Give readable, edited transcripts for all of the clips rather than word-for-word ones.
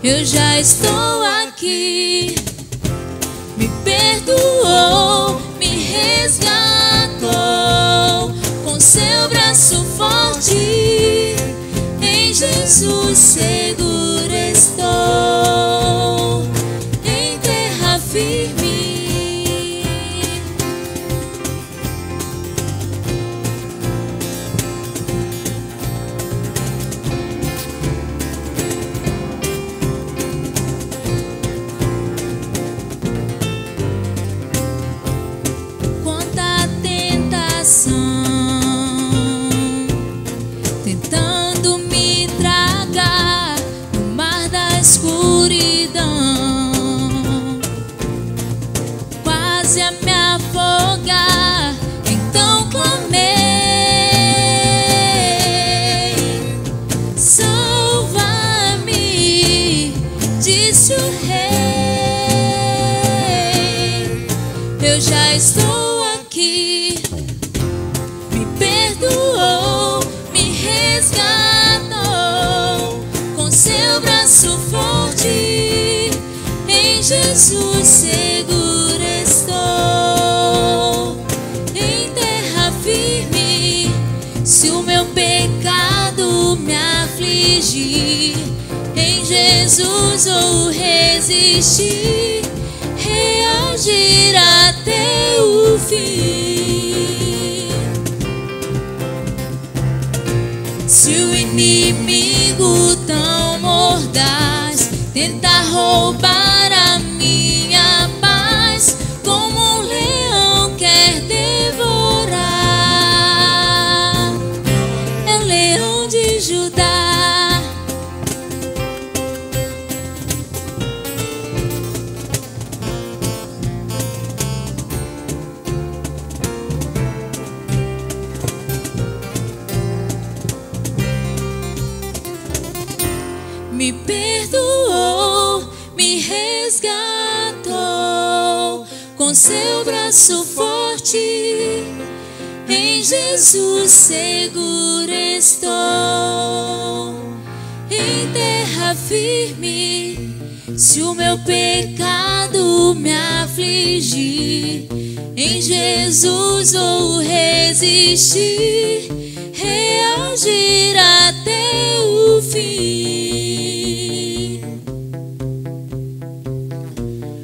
eu já estou aqui. Me perdoou, me resgatou, com seu braço forte, em Jesus seguro estou, em terra firme. Quanta tentação tentando me tragar no mar da escuridão, quase a me afogar. Então clamei: salva-me, disse o rei, eu já estou aqui. Me perdoou, me resgatou, com seu braço forte, em Jesus seguro estou, em terra firme. Se o meu pecado me afligir, em Jesus vou resistir, reagir até o fim. Se o inimigo tão mordaz tentar roubar a minha paz, como um leão quer devorar, é o leão de Judá. Me perdoou, me resgatou, com seu braço forte, em Jesus seguro estou, em terra firme. Se o meu pecado me afligir, em Jesus vou resistir, reagir até o fim.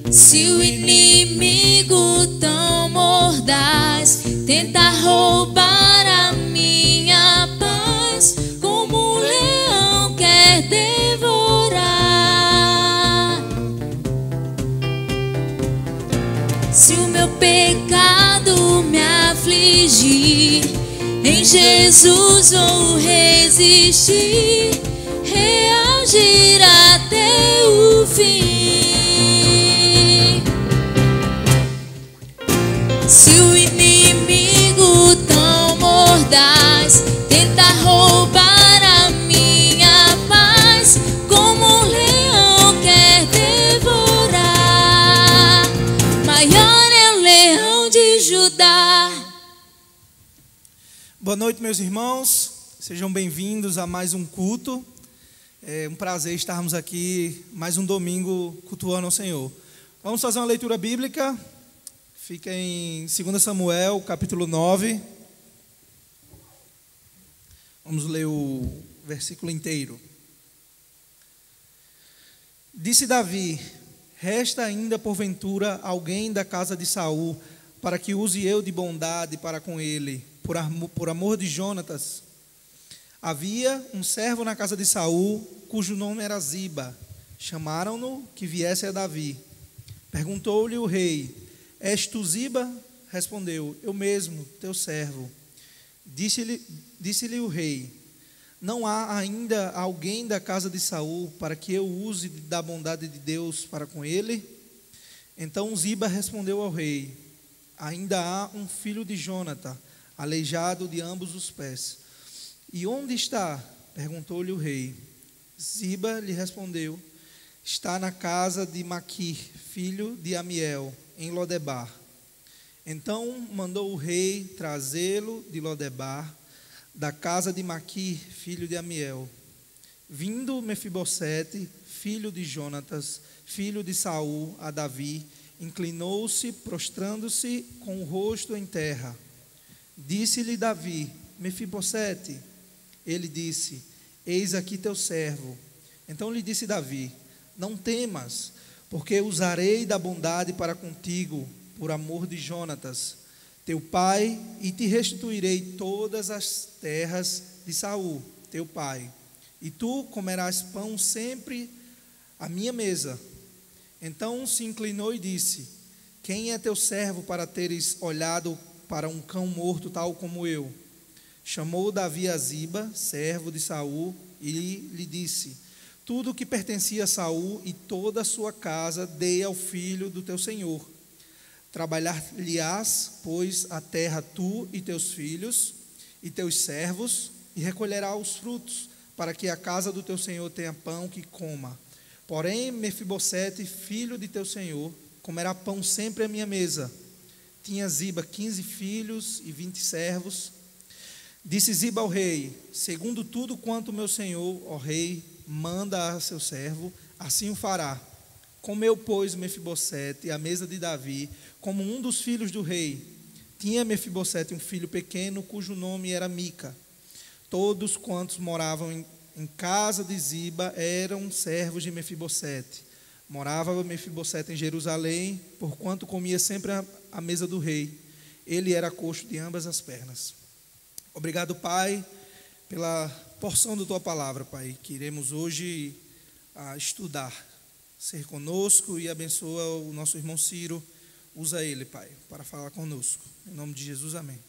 Se o inimigo tão mordaz tentar roubar a minha paz, como um leão quer devorar, se o meu pecado me afligir, em Jesus vou resistir, reagir até o fim. Se o inimigo tão mordaz tentar roubar a minha paz, como um leão quer devorar, maior é o leão de Judá. Boa noite, meus irmãos. Sejam bem-vindos a mais um culto. É um prazer estarmos aqui mais um domingo cultuando ao Senhor. Vamos fazer uma leitura bíblica. Fica em 2 Samuel, capítulo 9. Vamos ler o versículo inteiro. Disse Davi: resta ainda porventura alguém da casa de Saul, para que use eu de bondade para com ele, por amor de Jonatas. Havia um servo na casa de Saul, cujo nome era Ziba. Chamaram-no que viesse a Davi. Perguntou-lhe o rei: és tu Ziba? Respondeu: eu mesmo, teu servo. Disse-lhe o rei: não há ainda alguém da casa de Saul para que eu use da bondade de Deus para com ele? Então Ziba respondeu ao rei: ainda há um filho de Jonatã, aleijado de ambos os pés. E onde está? Perguntou-lhe o rei. Ziba lhe respondeu: está na casa de Maquir, filho de Amiel, em Lodebar. Então mandou o rei trazê-lo de Lodebar, da casa de Maquir, filho de Amiel. Vindo Mefibosete, filho de Jonatas, filho de Saul, a Davi, inclinou-se, prostrando-se com o rosto em terra. Disse-lhe Davi: Mefibosete. Ele disse: Eis aqui teu servo. Então lhe disse Davi: Não temas, porque usarei da bondade para contigo, por amor de Jonatas, teu pai, e te restituirei todas as terras de Saul, teu pai. E tu comerás pão sempre à minha mesa. Então se inclinou e disse: Quem é teu servo para teres olhado para um cão morto tal como eu? Chamou Davi a Ziba, servo de Saul, e lhe disse: Tudo que pertencia a Saul e toda a sua casa dei ao filho do teu senhor. Trabalhar-lhe-ás, pois, a terra tu e teus filhos e teus servos, e recolherá os frutos, para que a casa do teu senhor tenha pão que coma. Porém, Mefibosete, filho de teu senhor, comerá pão sempre à minha mesa. Tinha Ziba 15 filhos e 20 servos. Disse Ziba ao rei: Segundo tudo quanto meu senhor, ó rei, manda a seu servo, assim o fará. Comeu, pois, Mefibosete à mesa de Davi, como um dos filhos do rei. Tinha Mefibosete um filho pequeno, cujo nome era Mica. Todos quantos moravam em casa de Ziba eram servos de Mefibosete. Morava Mefibosete em Jerusalém, porquanto comia sempre à mesa do rei. Ele era coxo de ambas as pernas. Obrigado, Pai, pela porção da Tua palavra, Pai, que iremos hoje estudar. Ser conosco e abençoa o nosso irmão Ciro. Usa ele, Pai, para falar conosco. Em nome de Jesus, amém.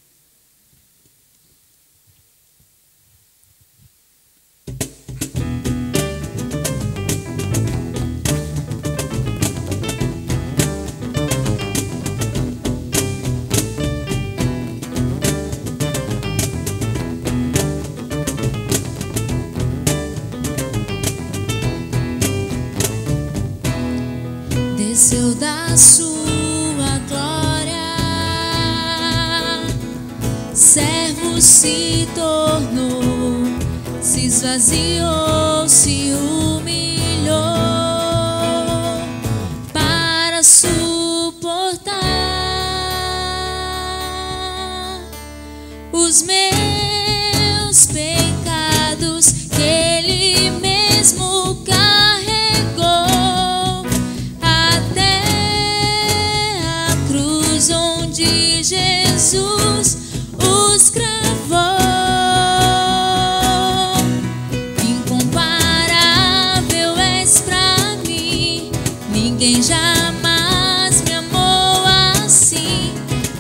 Desceu da sua glória, servo se tornou, se esvaziou, se humilhou para suportar os meus pecados que Ele mesmo carregou até a cruz onde Jesus os cravou. Incomparável és pra mim, ninguém jamais me amou assim,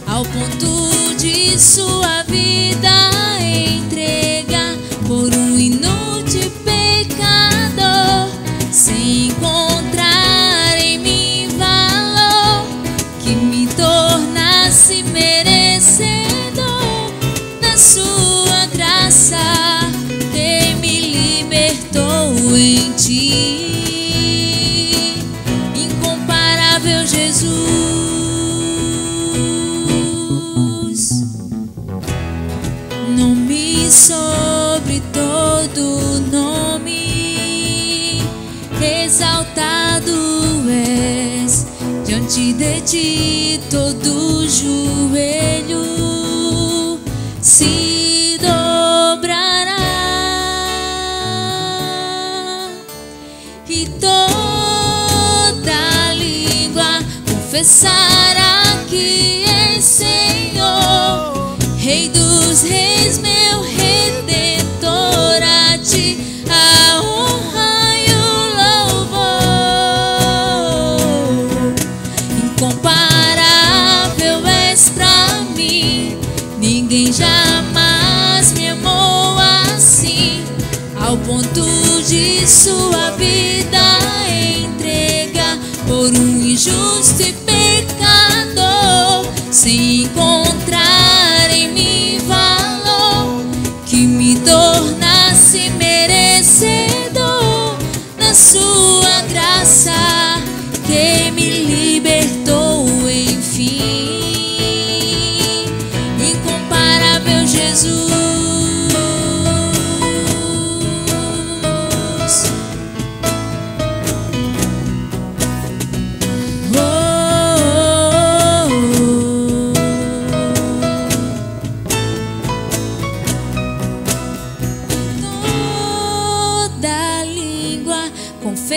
ao ponto de sua vida entregar por um inútil pecador, sem encontrar em mim valor que me tornasse merecedor da sua graça que me libertou em ti, incomparável Jesus. Nome sobre todo nome, exaltado és, diante de ti todo joelho se dobrará e toda língua confessará que és Senhor, Rei dos reis, meu Redentor, a ti a honra e o louvor. Incomparável és pra mim, ninguém jamais me amou assim, ao ponto de sua vida entregar por um injusto e pecador, sem encontrar em mim valor que me tornasse merecedor da sua graça que me libertou enfim, incomparável Jesus.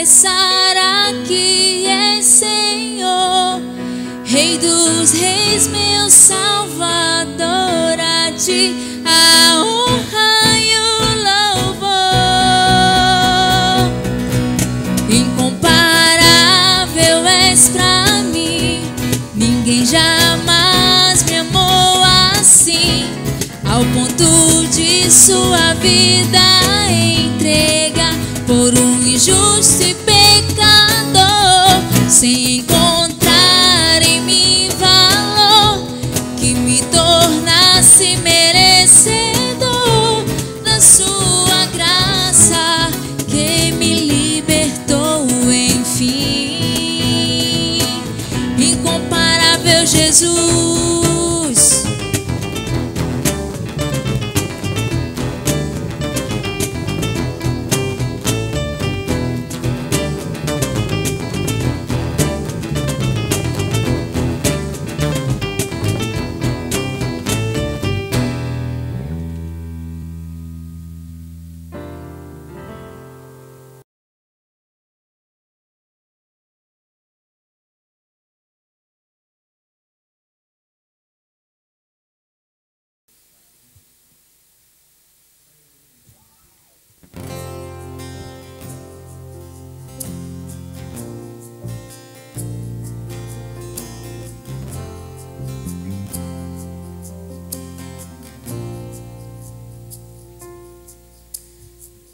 confessar aqui és Senhor, Rei dos reis, meu Salvador, a ti a honra e o louvor. Incomparável és pra mim, ninguém jamais me amou assim, ao ponto de sua vida entregar por um injusto e pecador, sem encontrar em mim valor que me tornasse merecedor da sua graça, que me libertou enfim. Incomparável Jesus.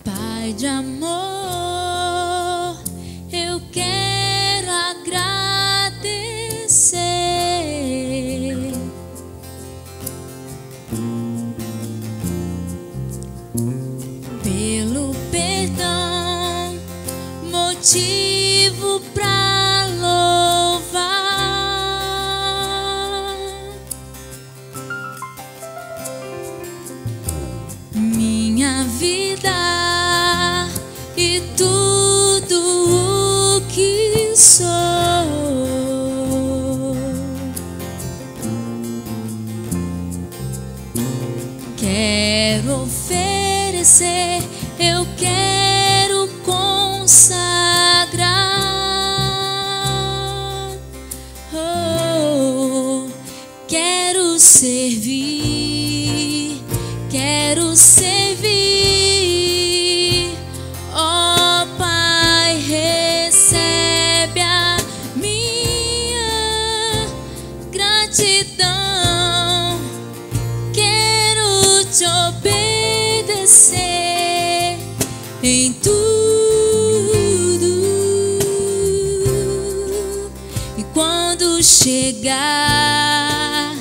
Pai de amor, eu quero agradecer pelo perdão, motivo pra louvar. Minha vida e tudo o que sou, quero oferecer, eu quero consagrar, oh, quero servir, quero servir. Em tudo, e quando chegar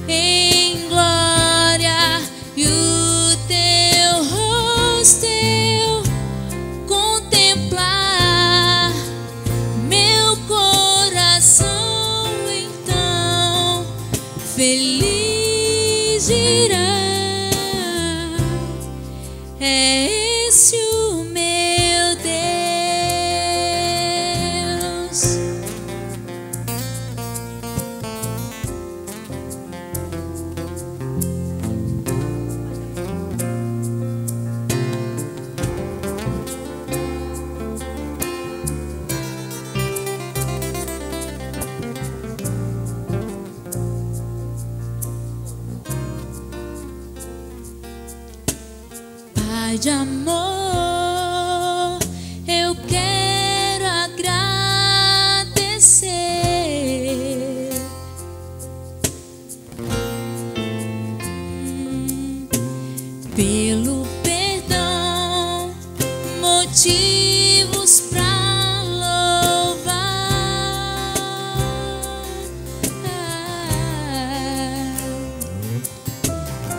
em glória e o teu rosto eu contemplar, meu coração então feliz dirá: é esse o meu Deus. Pai de amor, eu quero agradecer pelo perdão, motivos pra louvar.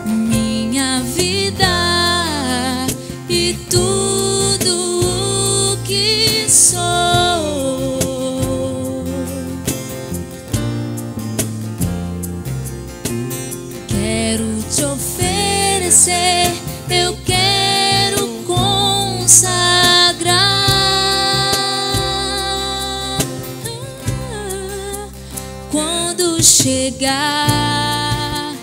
Minha vida e tudo o que sou, quero te oferecer, eu quero consagrar. Quando chegar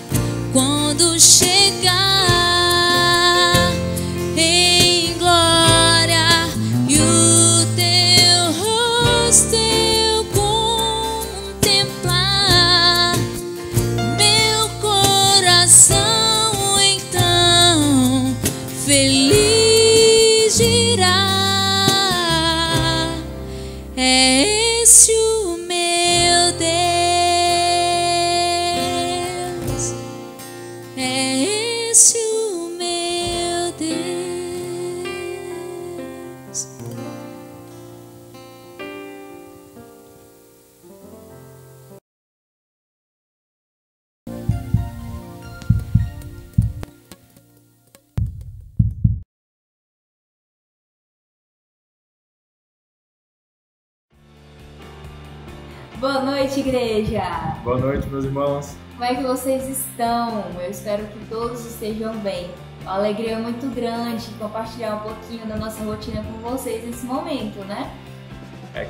Boa noite, igreja! Boa noite, meus irmãos. Como é que vocês estão? Eu espero que todos estejam bem. Uma alegria muito grande compartilhar um pouquinho da nossa rotina com vocês nesse momento, né?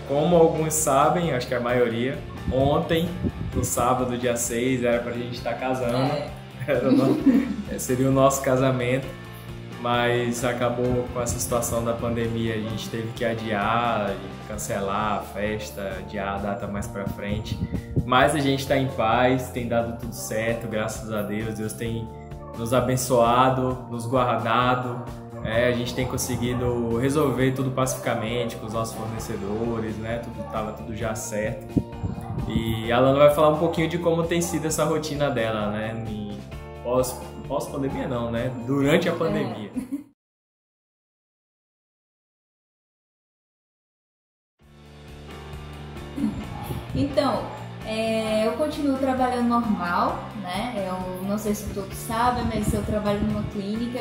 Como alguns sabem, acho que a maioria, ontem, no sábado, dia 6, era pra gente estar casando. Seria o nosso casamento, mas acabou com essa situação da pandemia, a gente teve que adiar, cancelar a festa, adiar a data mais pra frente. Mas a gente está em paz, tem dado tudo certo, graças a Deus. Deus tem nos abençoado, nos guardado. A gente tem conseguido resolver tudo pacificamente com os nossos fornecedores, né? Tava tudo já certo. E a Alana vai falar um pouquinho de como tem sido essa rotina dela, né? Pós-pandemia não, né? Durante a pandemia. Então, eu continuo trabalhando normal, né? Eu não sei se todos sabem, mas eu trabalho numa clínica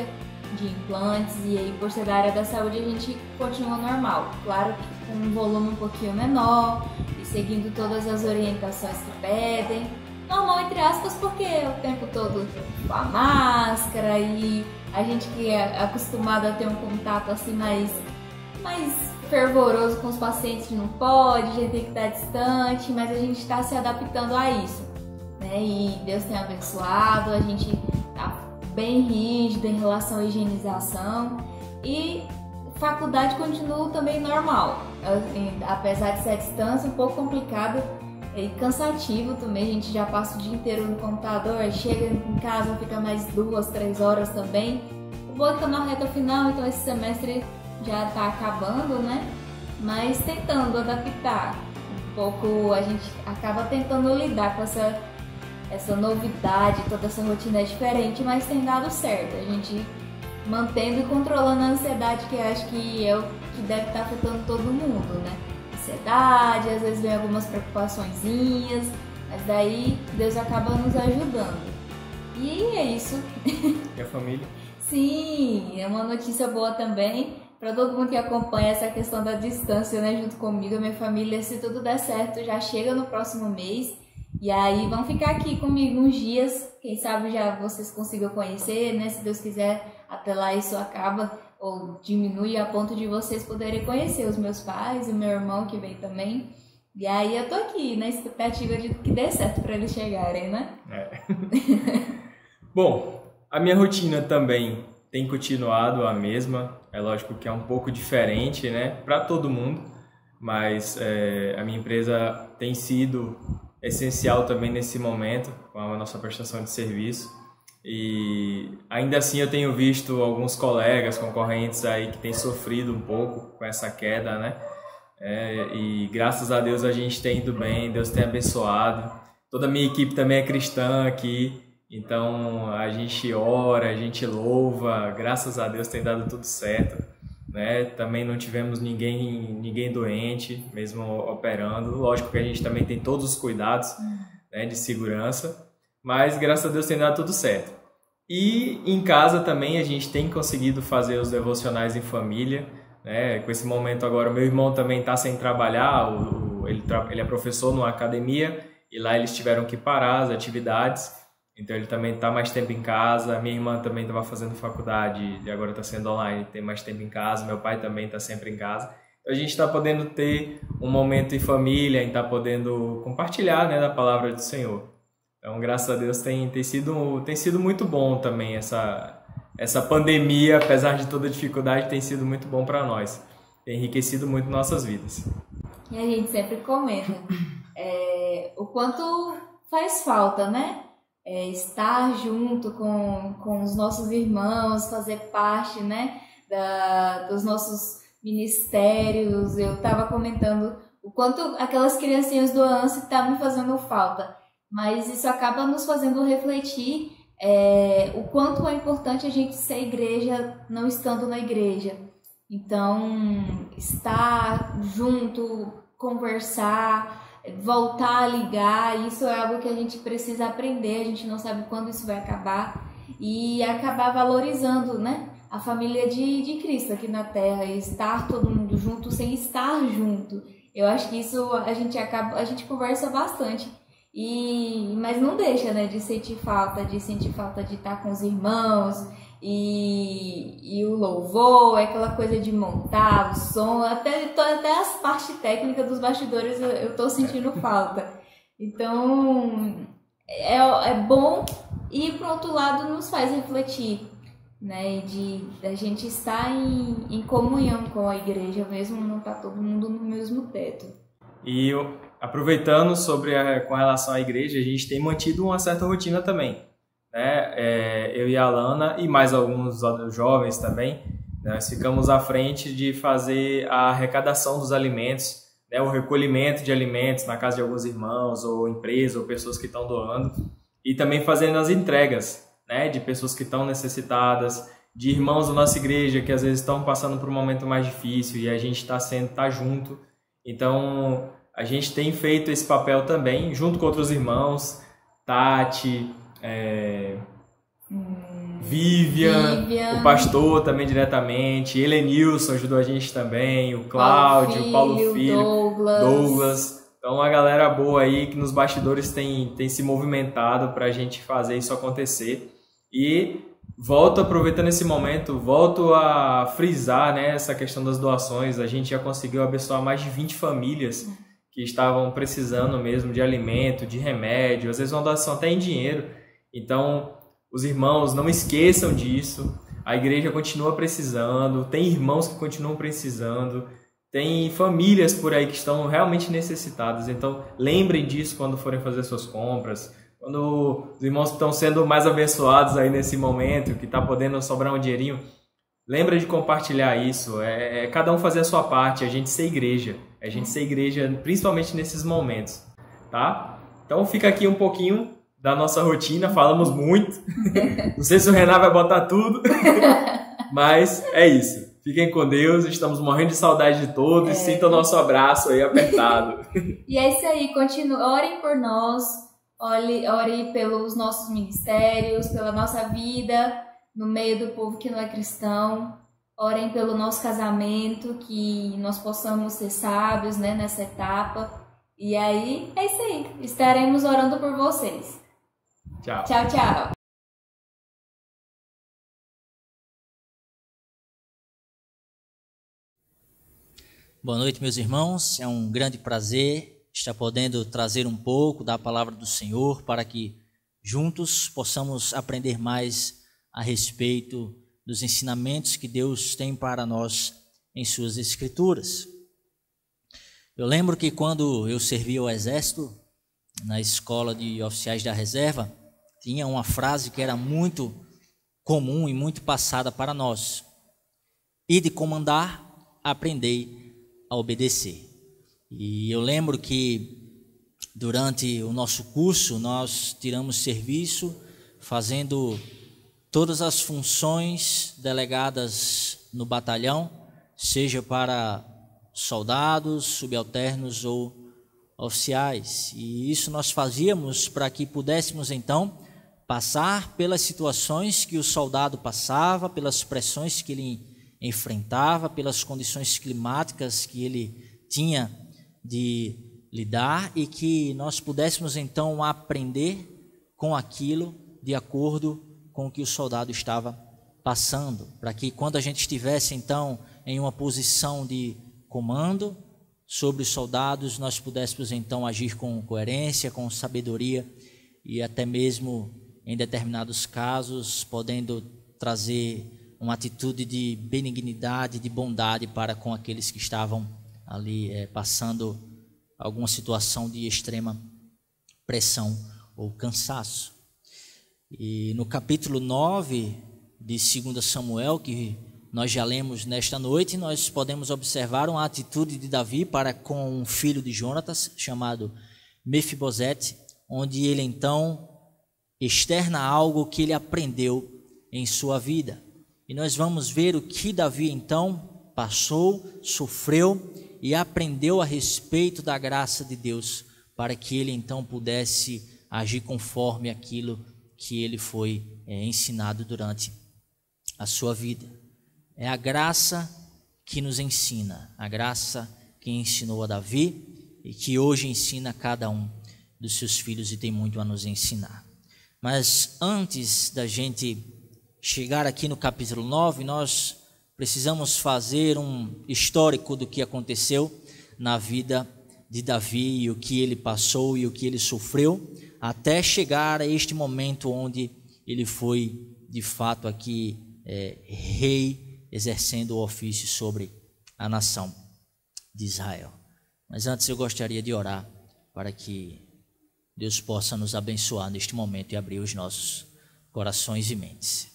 de implantes e aí, por ser da área da saúde, a gente continua normal. Claro que com um volume um pouquinho menor e seguindo todas as orientações que pedem. Normal, entre aspas, porque o tempo todo com a máscara e a gente que é acostumado a ter um contato assim mais fervoroso com os pacientes não pode, a gente tem que estar distante, mas a gente está se adaptando a isso, né? E Deus tem abençoado, a gente está bem rígido em relação à higienização e faculdade continua também normal, apesar de ser à distância, um pouco complicado e cansativo também, a gente já passa o dia inteiro no computador, chega em casa, fica mais 2, 3 horas também. O bom é que tá na reta final, então esse semestre já tá acabando, né? Mas tentando adaptar um pouco, a gente acaba tentando lidar com essa novidade, toda essa rotina é diferente, mas tem dado certo. A gente mantendo e controlando a ansiedade, que eu acho que é o que deve estar afetando todo mundo, né? Ansiedade, às vezes vem algumas preocupaçõezinhas, mas daí Deus acaba nos ajudando. E é isso. E a família? Sim, é uma notícia boa também para todo mundo que acompanha essa questão da distância, né? Junto comigo, a minha família, se tudo der certo, já chega no próximo mês. E aí vão ficar aqui comigo uns dias, quem sabe já vocês consigam conhecer, né? Se Deus quiser, até lá isso acaba ou diminui a ponto de vocês poderem conhecer os meus pais e o meu irmão que vem também. E aí eu tô aqui na expectativa de que dê certo para eles chegarem, né? Bom, a minha rotina também tem continuado a mesma. É lógico que é um pouco diferente, né? Para todo mundo, mas a minha empresa tem sido essencial também nesse momento com a nossa prestação de serviço. E ainda assim eu tenho visto alguns colegas, concorrentes aí que têm sofrido um pouco com essa queda, né? E graças a Deus a gente tem ido bem, Deus tem abençoado. Toda a minha equipe também é cristã aqui, então a gente ora, a gente louva, graças a Deus tem dado tudo certo, né? Também não tivemos ninguém doente, mesmo operando. Lógico que a gente também tem todos os cuidados, né, de segurança. Mas graças a Deus tem dado tudo certo. E em casa também a gente tem conseguido fazer os devocionais em família, né? Com esse momento agora, o meu irmão também está sem trabalhar, ele é professor numa academia e lá eles tiveram que parar as atividades, então ele também está mais tempo em casa. Minha irmã também estava fazendo faculdade e agora está sendo online, tem mais tempo em casa. Meu pai também está sempre em casa. Então a gente está podendo ter um momento em família, está podendo compartilhar, né, da palavra do Senhor. Então, graças a Deus, tem sido muito bom também essa pandemia, apesar de toda a dificuldade, tem sido muito bom para nós. Tem enriquecido muito nossas vidas. E a gente sempre comenta o quanto faz falta, né? Estar junto com os nossos irmãos, fazer parte, né, dos nossos ministérios. Eu estava comentando o quanto aquelas criancinhas do ANSI estavam me fazendo falta. Mas isso acaba nos fazendo refletir o quanto é importante a gente ser igreja não estando na igreja. Então, estar junto, conversar, voltar a ligar, isso é algo que a gente precisa aprender, a gente não sabe quando isso vai acabar. E acabar valorizando, né, a família de Cristo aqui na Terra, e estar todo mundo junto sem estar junto. Eu acho que isso a gente conversa bastante. Mas não deixa, né, de sentir falta de estar com os irmãos e o louvor, aquela coisa de montar o som, até as partes técnicas dos bastidores eu tô sentindo falta. Então é bom e por outro lado nos faz refletir, né, da gente estar em comunhão com a igreja, mesmo não tá todo mundo no mesmo teto. E aproveitando com relação à igreja, a gente tem mantido uma certa rotina também, né? Eu e a Alana e mais alguns outros jovens também, nós ficamos à frente de fazer a arrecadação dos alimentos, né? O recolhimento de alimentos na casa de alguns irmãos ou empresas ou pessoas que estão doando, e também fazendo as entregas, né? De pessoas que estão necessitadas, de irmãos da nossa igreja que às vezes estão passando por um momento mais difícil e a gente tá junto. Então a gente tem feito esse papel também, junto com outros irmãos, Tati, Vivian, o pastor também diretamente, Helenilson ajudou a gente também, o Cláudio, o Paulo Filho, Douglas. Então uma galera boa aí que nos bastidores tem se movimentado para a gente fazer isso acontecer. E aproveitando esse momento, volto a frisar, né, essa questão das doações. A gente já conseguiu abençoar mais de 20 famílias que estavam precisando mesmo de alimento, de remédio, às vezes uma doação até em dinheiro. Então, os irmãos, não esqueçam disso. A igreja continua precisando, tem irmãos que continuam precisando, tem famílias por aí que estão realmente necessitadas. Então, lembrem disso quando forem fazer suas compras. Quando os irmãos estão sendo mais abençoados aí nesse momento, que está podendo sobrar um dinheirinho, lembra de compartilhar isso. Cada um fazer a sua parte, a gente ser igreja. A gente ser igreja, principalmente nesses momentos, tá? Então fica aqui um pouquinho da nossa rotina, falamos muito. Não sei se o Renan vai botar tudo, mas é isso. Fiquem com Deus, estamos morrendo de saudade de todos. Sintam o nosso abraço aí apertado. E é isso aí, orem por nós, orem pelos nossos ministérios, pela nossa vida no meio do povo que não é cristão. Orem pelo nosso casamento, que nós possamos ser sábios, né, nessa etapa. E aí, é isso aí. Estaremos orando por vocês. Tchau. Tchau, tchau. Boa noite, meus irmãos. É um grande prazer estar podendo trazer um pouco da palavra do Senhor para que juntos possamos aprender mais a respeito dos ensinamentos que Deus tem para nós em suas escrituras. Eu lembro que quando eu servia ao exército, na escola de oficiais da reserva, tinha uma frase que era muito comum e muito passada para nós: e de comandar, aprendei a obedecer. E eu lembro que durante o nosso curso nós tiramos serviço fazendo todas as funções delegadas no batalhão, seja para soldados, subalternos ou oficiais. E isso nós fazíamos para que pudéssemos então passar pelas situações que o soldado passava, pelas pressões que ele enfrentava, pelas condições climáticas que ele tinha de lidar, e que nós pudéssemos então aprender com aquilo de acordo com o que o soldado estava passando, para que quando a gente estivesse então em uma posição de comando sobre os soldados, nós pudéssemos então agir com coerência, com sabedoria e até mesmo em determinados casos podendo trazer uma atitude de benignidade, de bondade para com aqueles que estavam ali passando alguma situação de extrema pressão ou cansaço. E no capítulo 9 de 2 Samuel, que nós já lemos nesta noite, nós podemos observar uma atitude de Davi para com um filho de Jonatas, chamado Mefibosete, onde ele então externa algo que ele aprendeu em sua vida. E nós vamos ver o que Davi então passou, sofreu e aprendeu a respeito da graça de Deus, para que ele então pudesse agir conforme aquilo que ele foi ensinado durante a sua vida. É a graça que nos ensina, a graça que ensinou a Davi e que hoje ensina a cada um dos seus filhos e tem muito a nos ensinar. Mas antes da gente chegar aqui no capítulo 9, nós precisamos fazer um histórico do que aconteceu na vida de Davi e o que ele passou e o que ele sofreu até chegar a este momento onde ele foi de fato aqui rei, exercendo o ofício sobre a nação de Israel. Mas antes eu gostaria de orar para que Deus possa nos abençoar neste momento e abrir os nossos corações e mentes.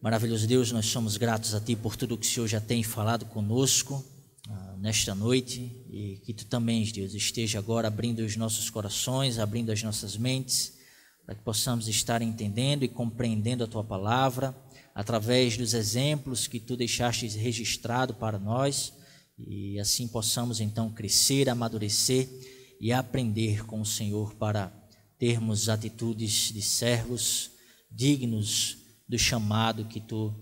Maravilhoso Deus, nós somos gratos a Ti por tudo que o Senhor já tem falado conosco nesta noite, e que Tu também, Deus, esteja agora abrindo os nossos corações, abrindo as nossas mentes, para que possamos estar entendendo e compreendendo a Tua palavra, através dos exemplos que Tu deixaste registrado para nós, e assim possamos então crescer, amadurecer e aprender com o Senhor para termos atitudes de servos dignos do chamado que Tu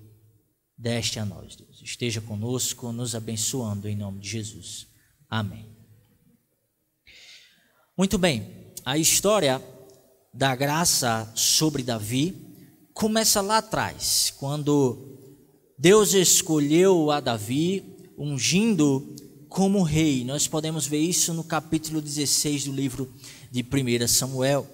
deste a nós, Deus. Esteja conosco, nos abençoando em nome de Jesus. Amém. Muito bem, a história da graça sobre Davi começa lá atrás, quando Deus escolheu a Davi, ungindo como rei. Nós podemos ver isso no capítulo 16 do livro de 1 Samuel.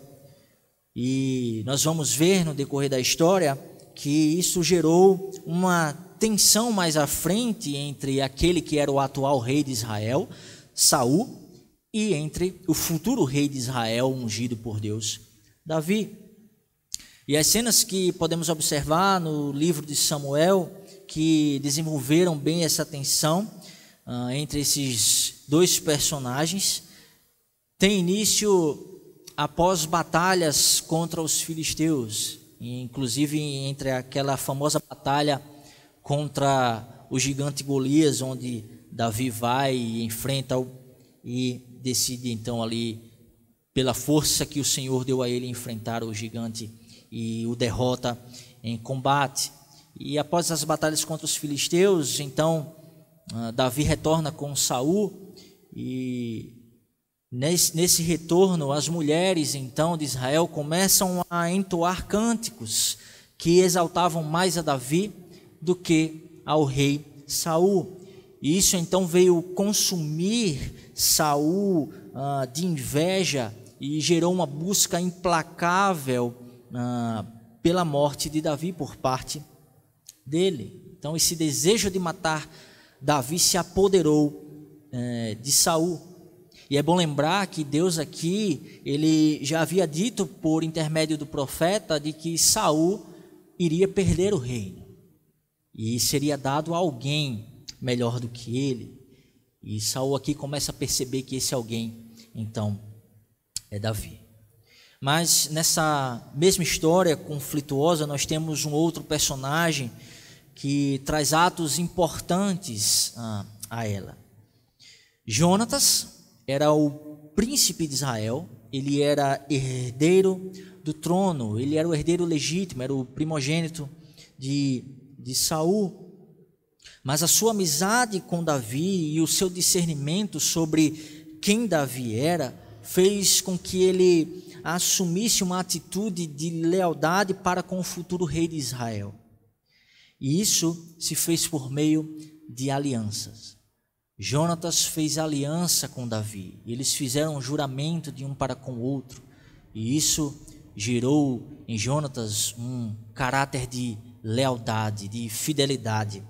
E nós vamos ver no decorrer da história que isso gerou uma tensão mais à frente entre aquele que era o atual rei de Israel, Saul, e entre o futuro rei de Israel, ungido por Deus, Davi. E as cenas que podemos observar no livro de Samuel, que desenvolveram bem essa tensão entre esses dois personagens, tem início após batalhas contra os filisteus, inclusive entre aquela famosa batalha contra o gigante Golias, onde Davi vai e enfrenta-o e decide então ali, pela força que o Senhor deu a ele, enfrentar o gigante e o derrota em combate. E após as batalhas contra os filisteus, então Davi retorna com Saul, e nesse retorno as mulheres então de Israel começam a entoar cânticos que exaltavam mais a Davi do que ao rei Saul. E isso então veio consumir Saul de inveja e gerou uma busca implacável pela morte de Davi por parte dele. Então esse desejo de matar Davi se apoderou de Saul. E é bom lembrar que Deus aqui, ele já havia dito por intermédio do profeta de que Saul iria perder o reino e seria dado a alguém melhor do que ele. E Saul aqui começa a perceber que esse alguém então é Davi. Mas nessa mesma história conflituosa nós temos um outro personagem que traz atos importantes a ela. Jonatas era o príncipe de Israel, ele era herdeiro do trono, ele era o herdeiro legítimo, era o primogênito de Saul. Mas a sua amizade com Davi e o seu discernimento sobre quem Davi era fez com que ele assumisse uma atitude de lealdade para com o futuro rei de Israel. E isso se fez por meio de alianças. Jonatas fez aliança com Davi, e eles fizeram um juramento de um para com o outro, e isso gerou em Jonatas um caráter de lealdade, de fidelidade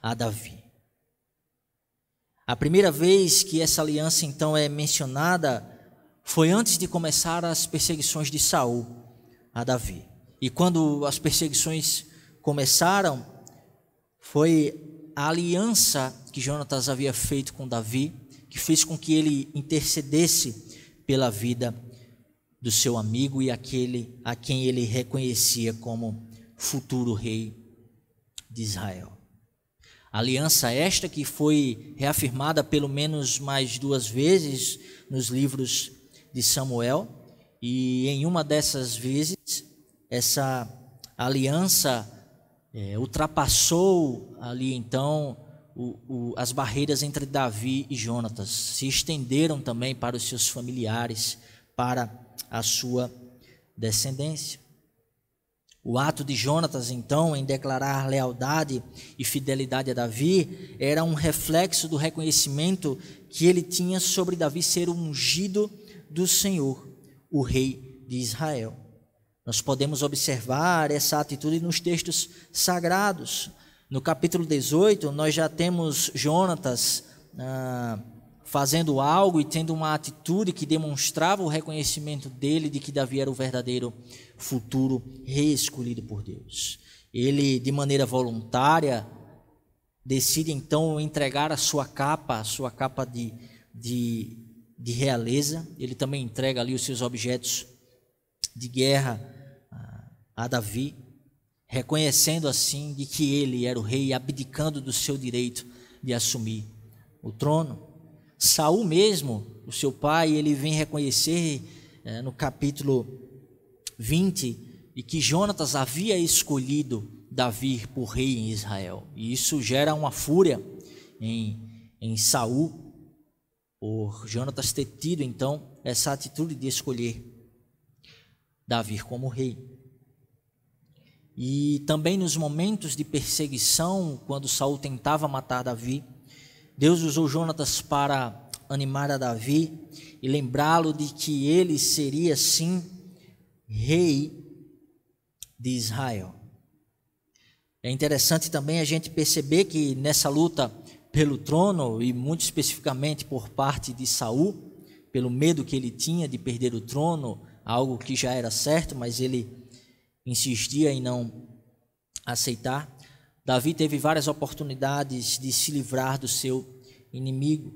a Davi. A primeira vez que essa aliança então é mencionada foi antes de começar as perseguições de Saul a Davi. E quando as perseguições começaram, foi a aliança que Jonatas havia feito com Davi, que fez com que ele intercedesse pela vida do seu amigo e aquele a quem ele reconhecia como futuro rei de Israel. Aliança esta que foi reafirmada pelo menos mais 2 vezes nos livros de Samuel, e em uma dessas vezes essa aliança ultrapassou ali então as barreiras entre Davi e Jonatas, se estenderam também para os seus familiares, para a sua descendência. O ato de Jonatas, então, em declarar lealdade e fidelidade a Davi, era um reflexo do reconhecimento que ele tinha sobre Davi ser o ungido do Senhor, o rei de Israel. Nós podemos observar essa atitude nos textos sagrados. No capítulo 18, nós já temos Jonatas fazendo algo e tendo uma atitude que demonstrava o reconhecimento dele de que Davi era o verdadeiro futuro rei escolhido por Deus. Ele, de maneira voluntária, decide então entregar a sua capa de realeza. Ele também entrega ali os seus objetos de guerra a Davi, reconhecendo assim de que ele era o rei, abdicando do seu direito de assumir o trono. Saul mesmo, o seu pai, ele vem reconhecer no capítulo 20 de que Jonatas havia escolhido Davi por rei em Israel. E isso gera uma fúria em Saul, por Jonatas ter tido então essa atitude de escolher Davi como rei. E também nos momentos de perseguição, quando Saul tentava matar Davi, Deus usou Jonatas para animar a Davi e lembrá-lo de que ele seria sim rei de Israel. É interessante também a gente perceber que nessa luta pelo trono, e muito especificamente por parte de Saul, pelo medo que ele tinha de perder o trono, algo que já era certo, mas ele insistia em não aceitar, Davi teve várias oportunidades de se livrar do seu inimigo,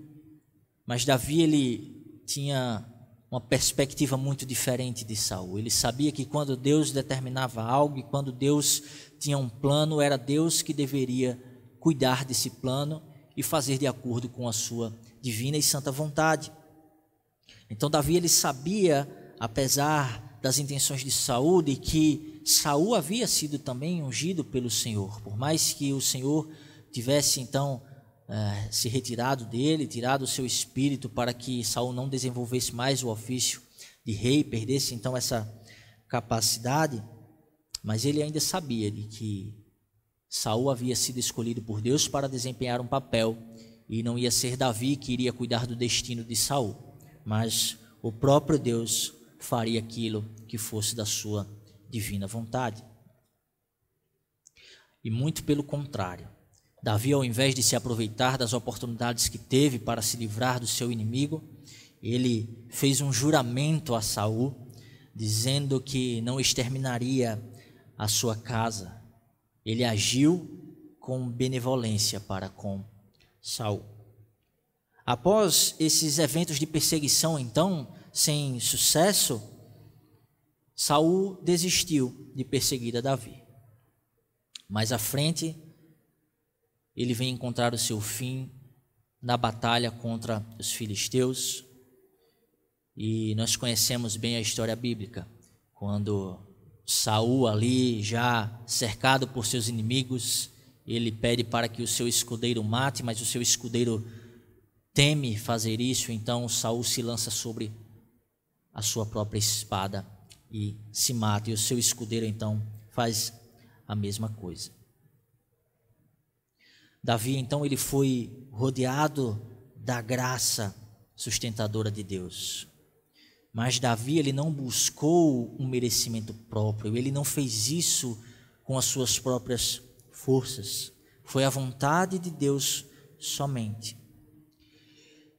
mas Davi ele tinha uma perspectiva muito diferente de Saul. Ele sabia que quando Deus determinava algo e quando Deus tinha um plano, era Deus que deveria cuidar desse plano e fazer de acordo com a sua divina e santa vontade. Então Davi ele sabia, apesar das intenções de Saul, de que Saul havia sido também ungido pelo Senhor. Por mais que o Senhor tivesse então se retirado dele, tirado o seu espírito para que Saul não desenvolvesse mais o ofício de rei, perdesse então essa capacidade, mas ele ainda sabia de que Saul havia sido escolhido por Deus para desempenhar um papel e não ia ser Davi que iria cuidar do destino de Saul, mas o próprio Deus faria aquilo que fosse da sua divina vontade. E muito pelo contrário, Davi, ao invés de se aproveitar das oportunidades que teve para se livrar do seu inimigo, ele fez um juramento a Saul, dizendo que não exterminaria a sua casa. Ele agiu com benevolência para com Saul. Após esses eventos de perseguição, então, sem sucesso, Saul desistiu de perseguir a Davi. Mais à frente, ele vem encontrar o seu fim na batalha contra os filisteus. E nós conhecemos bem a história bíblica, quando Saul ali, já cercado por seus inimigos, ele pede para que o seu escudeiro mate, mas o seu escudeiro teme fazer isso, então Saul se lança sobre a sua própria espada e se mata, e o seu escudeiro então faz a mesma coisa. Davi então ele foi rodeado da graça sustentadora de Deus, mas Davi ele não buscou um merecimento próprio, ele não fez isso com as suas próprias forças, foi a vontade de Deus somente.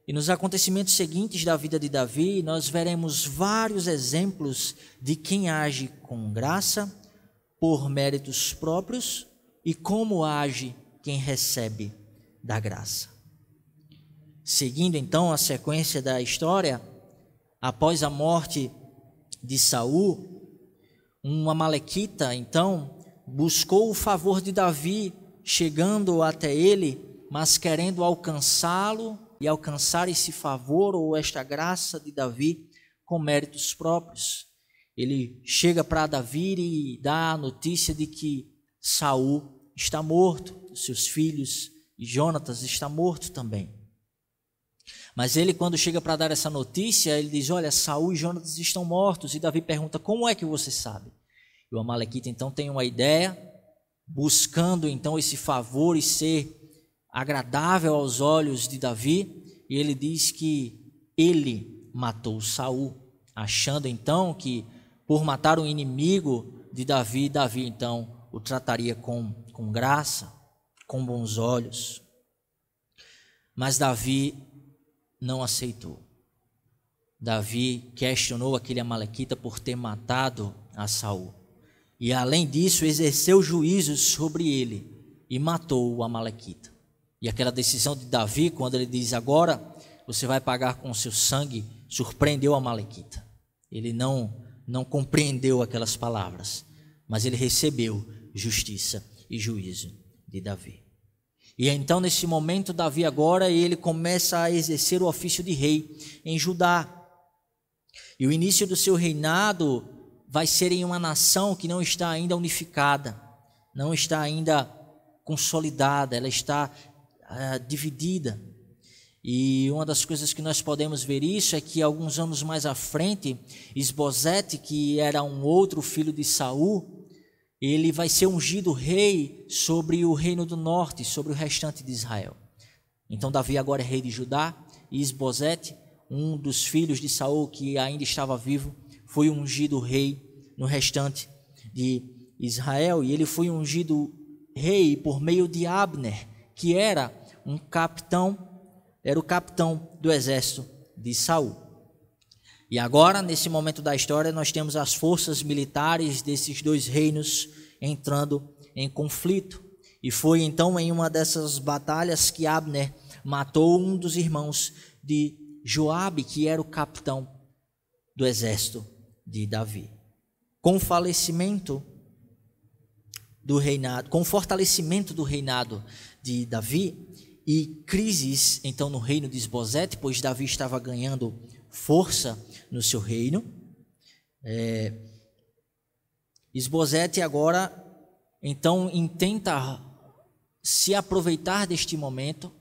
E nos acontecimentos seguintes da vida de Davi, nós veremos vários exemplos de quem age com graça, por méritos próprios, e como age quem recebe da graça. Seguindo então a sequência da história, após a morte de Saul, um amalequita então buscou o favor de Davi, chegando até ele, mas querendo alcançá-lo e alcançar esse favor ou esta graça de Davi com méritos próprios. Ele chega para Davi e dá a notícia de que Saul está morto, seus filhos e Jonatas está morto também. Mas ele, quando chega para dar essa notícia, ele diz: olha, Saul e Jonatas estão mortos. E Davi pergunta: como é que você sabe? E o amalequita então tem uma ideia, buscando então esse favor e ser agradável aos olhos de Davi, e ele diz que ele matou Saul, achando então que por matar um inimigo de Davi, Davi então o trataria com graça, com bons olhos. Mas Davi não aceitou. Davi questionou aquele amalequita por ter matado a Saul. E além disso, exerceu juízo sobre ele e matou o amalequita. E aquela decisão de Davi, quando ele diz: agora você vai pagar com o seu sangue, surpreendeu o amalequita. Ele não compreendeu aquelas palavras, mas ele recebeu justiça e juízo de Davi. E então, nesse momento, Davi agora ele começa a exercer o ofício de rei em Judá. E o início do seu reinado vai ser em uma nação que não está ainda unificada, não está ainda consolidada, ela está dividida. E uma das coisas que nós podemos ver isso é que alguns anos mais à frente, Isbosete, que era um outro filho de Saul, ele vai ser ungido rei sobre o reino do norte, sobre o restante de Israel. Então Davi agora é rei de Judá, e Isbosete, um dos filhos de Saul que ainda estava vivo, foi ungido rei no restante de Israel. E ele foi ungido rei por meio de Abner, que era o capitão do exército de Saul. E agora, nesse momento da história, nós temos as forças militares desses dois reinos entrando em conflito. E foi então em uma dessas batalhas que Abner matou um dos irmãos de Joabe, que era o capitão do exército de Davi. Com o fortalecimento do reinado de Davi e crises então no reino de Isbosete, pois Davi estava ganhando força no seu reino, Isbosete agora então intenta se aproveitar deste momento.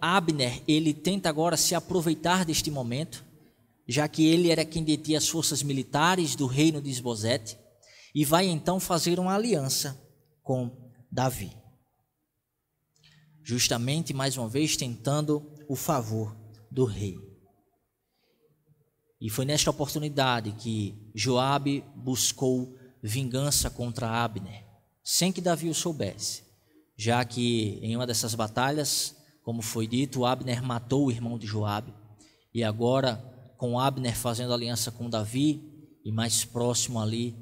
Abner, ele tenta agora se aproveitar deste momento, já que ele era quem detinha as forças militares do reino de Isbosete, e vai então fazer uma aliança com Davi, justamente mais uma vez tentando o favor do rei. E foi nesta oportunidade que Joabe buscou vingança contra Abner, sem que Davi o soubesse, já que em uma dessas batalhas, como foi dito, Abner matou o irmão de Joabe. E agora, com Abner fazendo aliança com Davi, e mais próximo ali,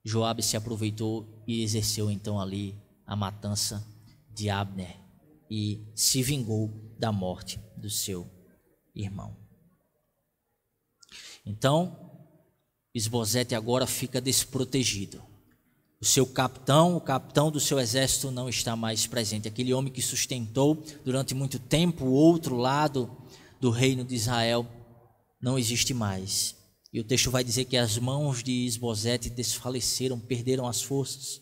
Joabe se aproveitou e exerceu então ali a matança de Abner e se vingou da morte do seu irmão. Então, Isbosete agora fica desprotegido. O seu capitão, o capitão do seu exército não está mais presente. Aquele homem que sustentou durante muito tempo o outro lado do reino de Israel não existe mais. E o texto vai dizer que as mãos de Isbosete desfaleceram, perderam as forças.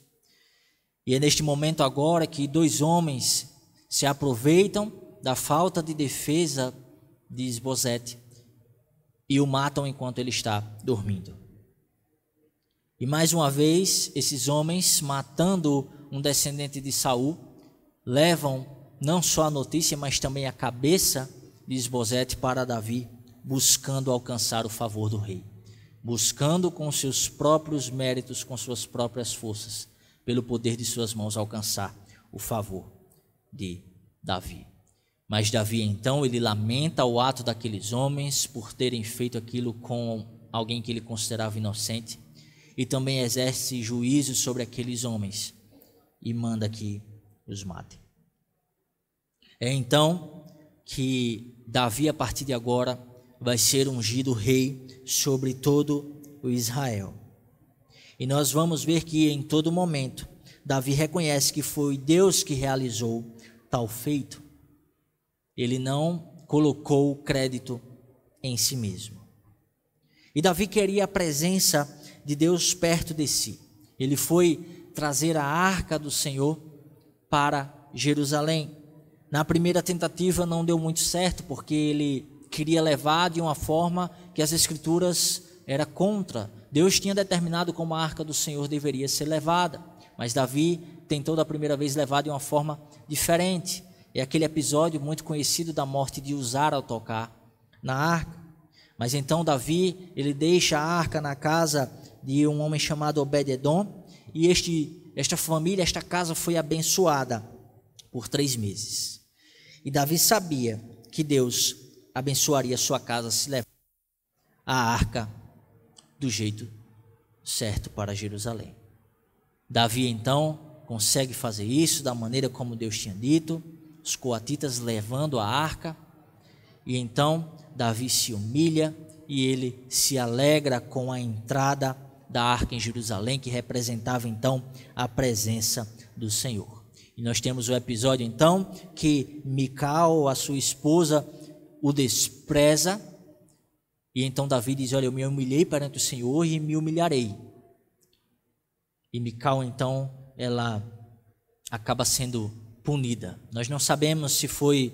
E é neste momento agora que dois homens se aproveitam da falta de defesa de Isbosete e o matam enquanto ele está dormindo. E mais uma vez, esses homens, matando um descendente de Saul, levam não só a notícia, mas também a cabeça de Isbosete para Davi, buscando alcançar o favor do rei, buscando com seus próprios méritos, com suas próprias forças, pelo poder de suas mãos, alcançar o favor de Davi. Mas Davi, então, ele lamenta o ato daqueles homens por terem feito aquilo com alguém que ele considerava inocente, e também exerce juízo sobre aqueles homens e manda que os matem. É então que Davi, a partir de agora, vai ser ungido rei sobre todo o Israel. E nós vamos ver que em todo momento Davi reconhece que foi Deus que realizou tal feito. Ele não colocou o crédito em si mesmo. E Davi queria a presença de Deus perto de si. Ele foi trazer a arca do Senhor para Jerusalém. Na primeira tentativa não deu muito certo, porque ele queria levar de uma forma que as Escrituras era contra. Deus tinha determinado como a arca do Senhor deveria ser levada, mas Davi tentou da primeira vez levar de uma forma diferente. É aquele episódio muito conhecido da morte de Uzá ao tocar na arca. Mas então Davi, ele deixa a arca na casa de um homem chamado Obed-edom, e esta família, esta casa foi abençoada por 3 meses. E Davi sabia que Deus abençoaria sua casa se levar a arca do jeito certo para Jerusalém. Davi então consegue fazer isso da maneira como Deus tinha dito, os coatitas levando a arca, e então Davi se humilha e ele se alegra com a entrada da arca em Jerusalém, que representava então a presença do Senhor. E nós temos o episódio então que Mical, a sua esposa, o despreza, e então Davi diz: olha, eu me humilhei perante o Senhor e me humilharei. E Mical então, ela acaba sendo punida. Nós não sabemos se foi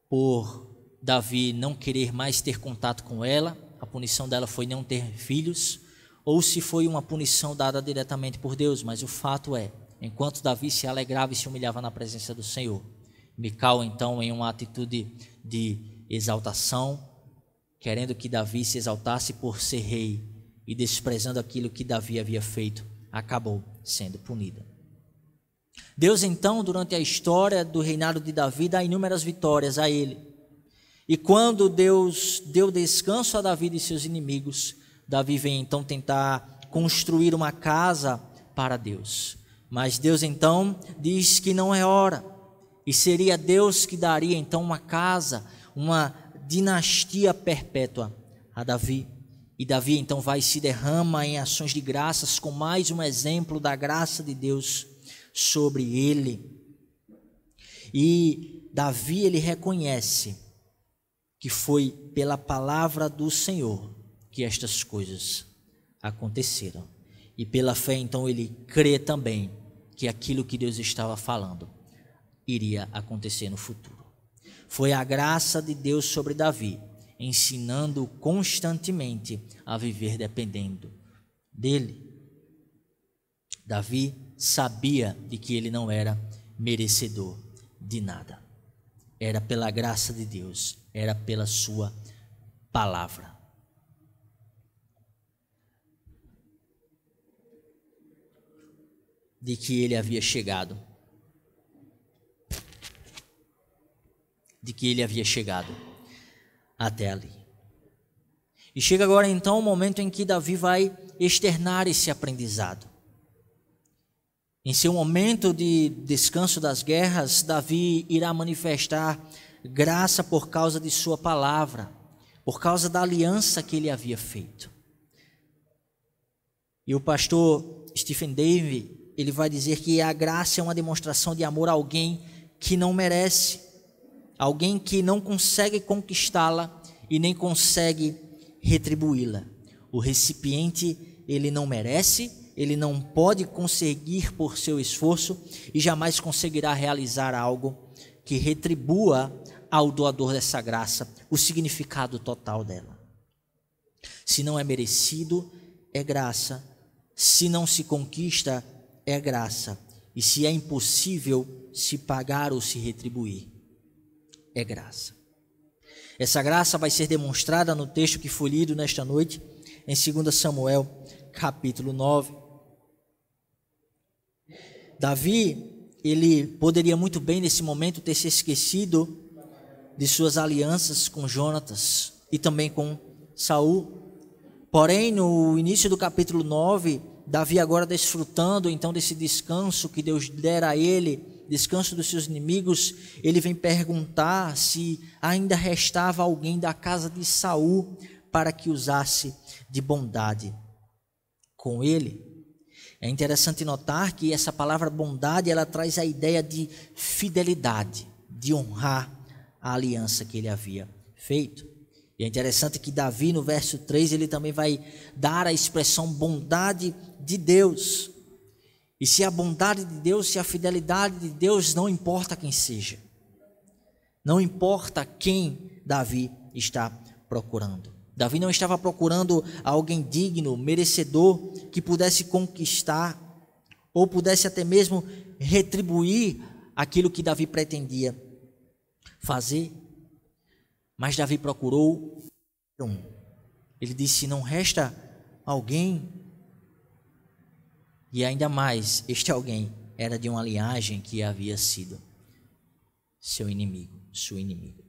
por Davi não querer mais ter contato com ela, a punição dela foi não ter filhos, ou se foi uma punição dada diretamente por Deus, mas o fato é, enquanto Davi se alegrava e se humilhava na presença do Senhor, Mical então, em uma atitude de exaltação, querendo que Davi se exaltasse por ser rei e desprezando aquilo que Davi havia feito, acabou sendo punida. Deus então, durante a história do reinado de Davi, dá inúmeras vitórias a ele. E quando Deus deu descanso a Davi de seus inimigos, Davi vem então tentar construir uma casa para Deus. Mas Deus então diz que não é hora. E seria Deus que daria então uma casa, uma dinastia perpétua a Davi. E Davi então vai e se derrama em ações de graças, com mais um exemplo da graça de Deus sobre ele. E Davi, ele reconhece que foi pela palavra do Senhor que estas coisas aconteceram. E pela fé então ele crê também que aquilo que Deus estava falando iria acontecer no futuro. Foi a graça de Deus sobre Davi, ensinando constantemente a viver dependendo dele. Davi sabia de que ele não era merecedor de nada. Era pela graça de Deus, era pela sua palavra. De que ele havia chegado. De que ele havia chegado até ali. E chega agora então o momento em que Davi vai externar esse aprendizado. Em seu momento de descanso das guerras, Davi irá manifestar graça por causa de sua palavra, por causa da aliança que ele havia feito. E o pastor Stephen Davey, ele vai dizer que a graça é uma demonstração de amor a alguém que não merece, alguém que não consegue conquistá-la e nem consegue retribuí-la. O recipiente, ele não merece, ele não pode conseguir por seu esforço e jamais conseguirá realizar algo que retribua ao doador dessa graça o significado total dela. Se não é merecido, é graça. Se não se conquista, é graça. E se é impossível se pagar ou se retribuir, é graça. Essa graça vai ser demonstrada no texto que foi lido nesta noite, em 2 Samuel, capítulo 9. Davi, ele poderia muito bem nesse momento ter se esquecido de suas alianças com Jonatas e também com Saul. Porém, no início do capítulo 9, Davi agora desfrutando então desse descanso que Deus dera a ele, descanso dos seus inimigos, ele vem perguntar se ainda restava alguém da casa de Saul para que usasse de bondade com ele. É interessante notar que essa palavra bondade, ela traz a ideia de fidelidade, de honrar a aliança que ele havia feito. E é interessante que Davi, no verso 3, ele também vai dar a expressão bondade de Deus. E se a bondade de Deus, se a fidelidade de Deus, não importa quem seja, não importa quem Davi está procurando. Davi não estava procurando alguém digno, merecedor, que pudesse conquistar ou pudesse até mesmo retribuir aquilo que Davi pretendia fazer. Mas Davi procurou um. Ele disse: não resta alguém. E ainda mais, este alguém era de uma linhagem que havia sido seu inimigo, sua inimiga.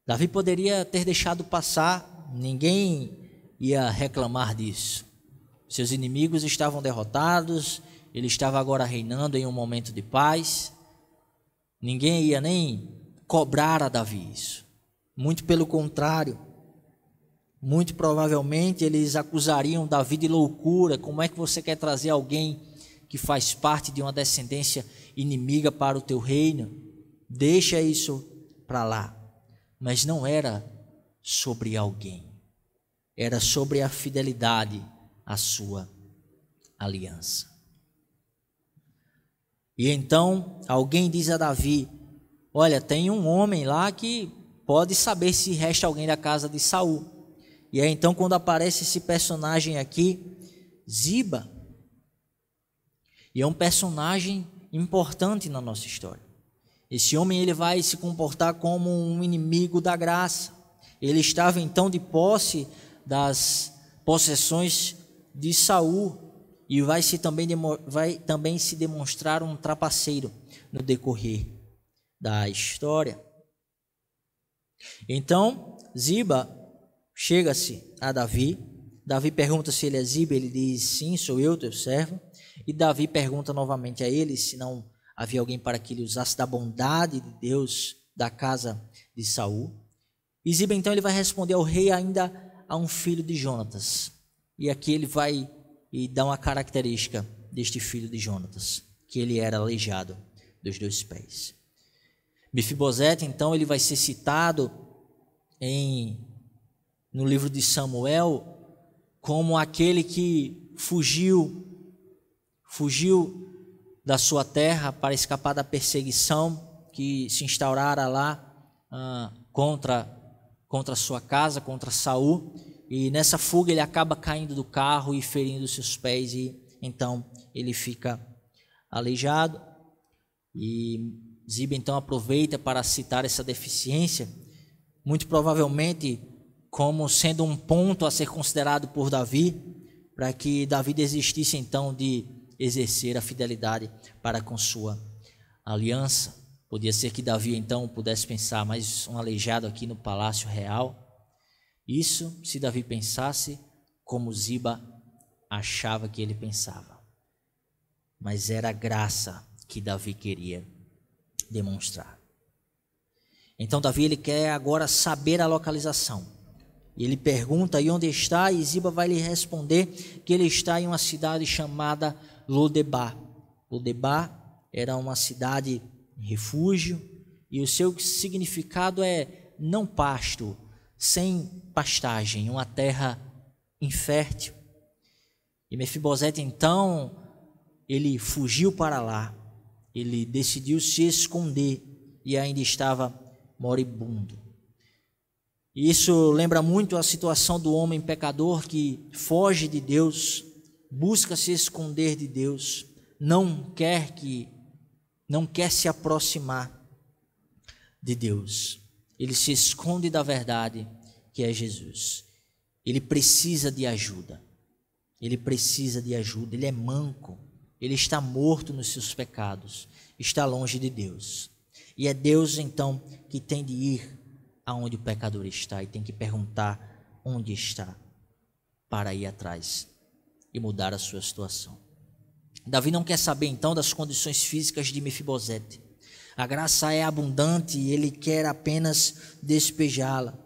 Davi poderia ter deixado passar, ninguém ia reclamar disso. Seus inimigos estavam derrotados, ele estava agora reinando em um momento de paz. Ninguém ia nem cobrar a Davi isso. Muito pelo contrário, muito provavelmente eles acusariam Davi de loucura. Como é que você quer trazer alguém que faz parte de uma descendência inimiga para o teu reino? Deixa isso para lá. Mas não era sobre alguém, era sobre a fidelidade à sua aliança. E então alguém diz a Davi: olha, tem um homem lá que pode saber se resta alguém da casa de Saul. E aí então, quando aparece esse personagem aqui, Ziba, e é um personagem importante na nossa história. Esse homem, ele vai se comportar como um inimigo da graça. Ele estava então de posse das possessões de Saul e vai também se demonstrar um trapaceiro no decorrer da história. Então, Ziba chega-se a Davi. Davi pergunta se ele é Ziba, ele diz: sim, sou eu, teu servo. E Davi pergunta novamente a ele se não havia alguém para que ele usasse da bondade de Deus da casa de Saul. E Ziba então ele vai responder ao rei ainda a um filho de Jonatas. E aqui ele vai dar uma característica deste filho de Jonatas, que ele era aleijado dos 2 pés. Mefibosete então ele vai ser citado no livro de Samuel como aquele que fugiu da sua terra para escapar da perseguição que se instaurara lá contra a sua casa, contra Saul. E nessa fuga ele acaba caindo do carro e ferindo seus pés, e então ele fica aleijado. E Ziba então aproveita para citar essa deficiência, muito provavelmente como sendo um ponto a ser considerado por Davi, para que Davi desistisse então de exercer a fidelidade para com sua aliança. Podia ser que Davi então pudesse pensar: mas um aleijado aqui no palácio real. Isso se Davi pensasse como Ziba achava que ele pensava. Mas era a graça que Davi queria demonstrar. Então Davi ele quer agora saber a localização. Ele pergunta: e onde está? E Ziba vai lhe responder que ele está em uma cidade chamada Lodebar. Lodebar era uma cidade refúgio, e o seu significado é não pasto, sem pastagem, uma terra infértil. E Mefibosete então, ele fugiu para lá, ele decidiu se esconder e ainda estava moribundo. Isso lembra muito a situação do homem pecador que foge de Deus, busca se esconder de Deus, não quer se aproximar de Deus. Ele se esconde da verdade, que é Jesus. Ele precisa de ajuda. Ele é manco. Ele está morto nos seus pecados. Está longe de Deus. E é Deus então que tem de ir aonde o pecador está e tem que perguntar onde está, para ir atrás e mudar a sua situação. Davi não quer saber então das condições físicas de Mefibosete. A graça é abundante e ele quer apenas despejá-la.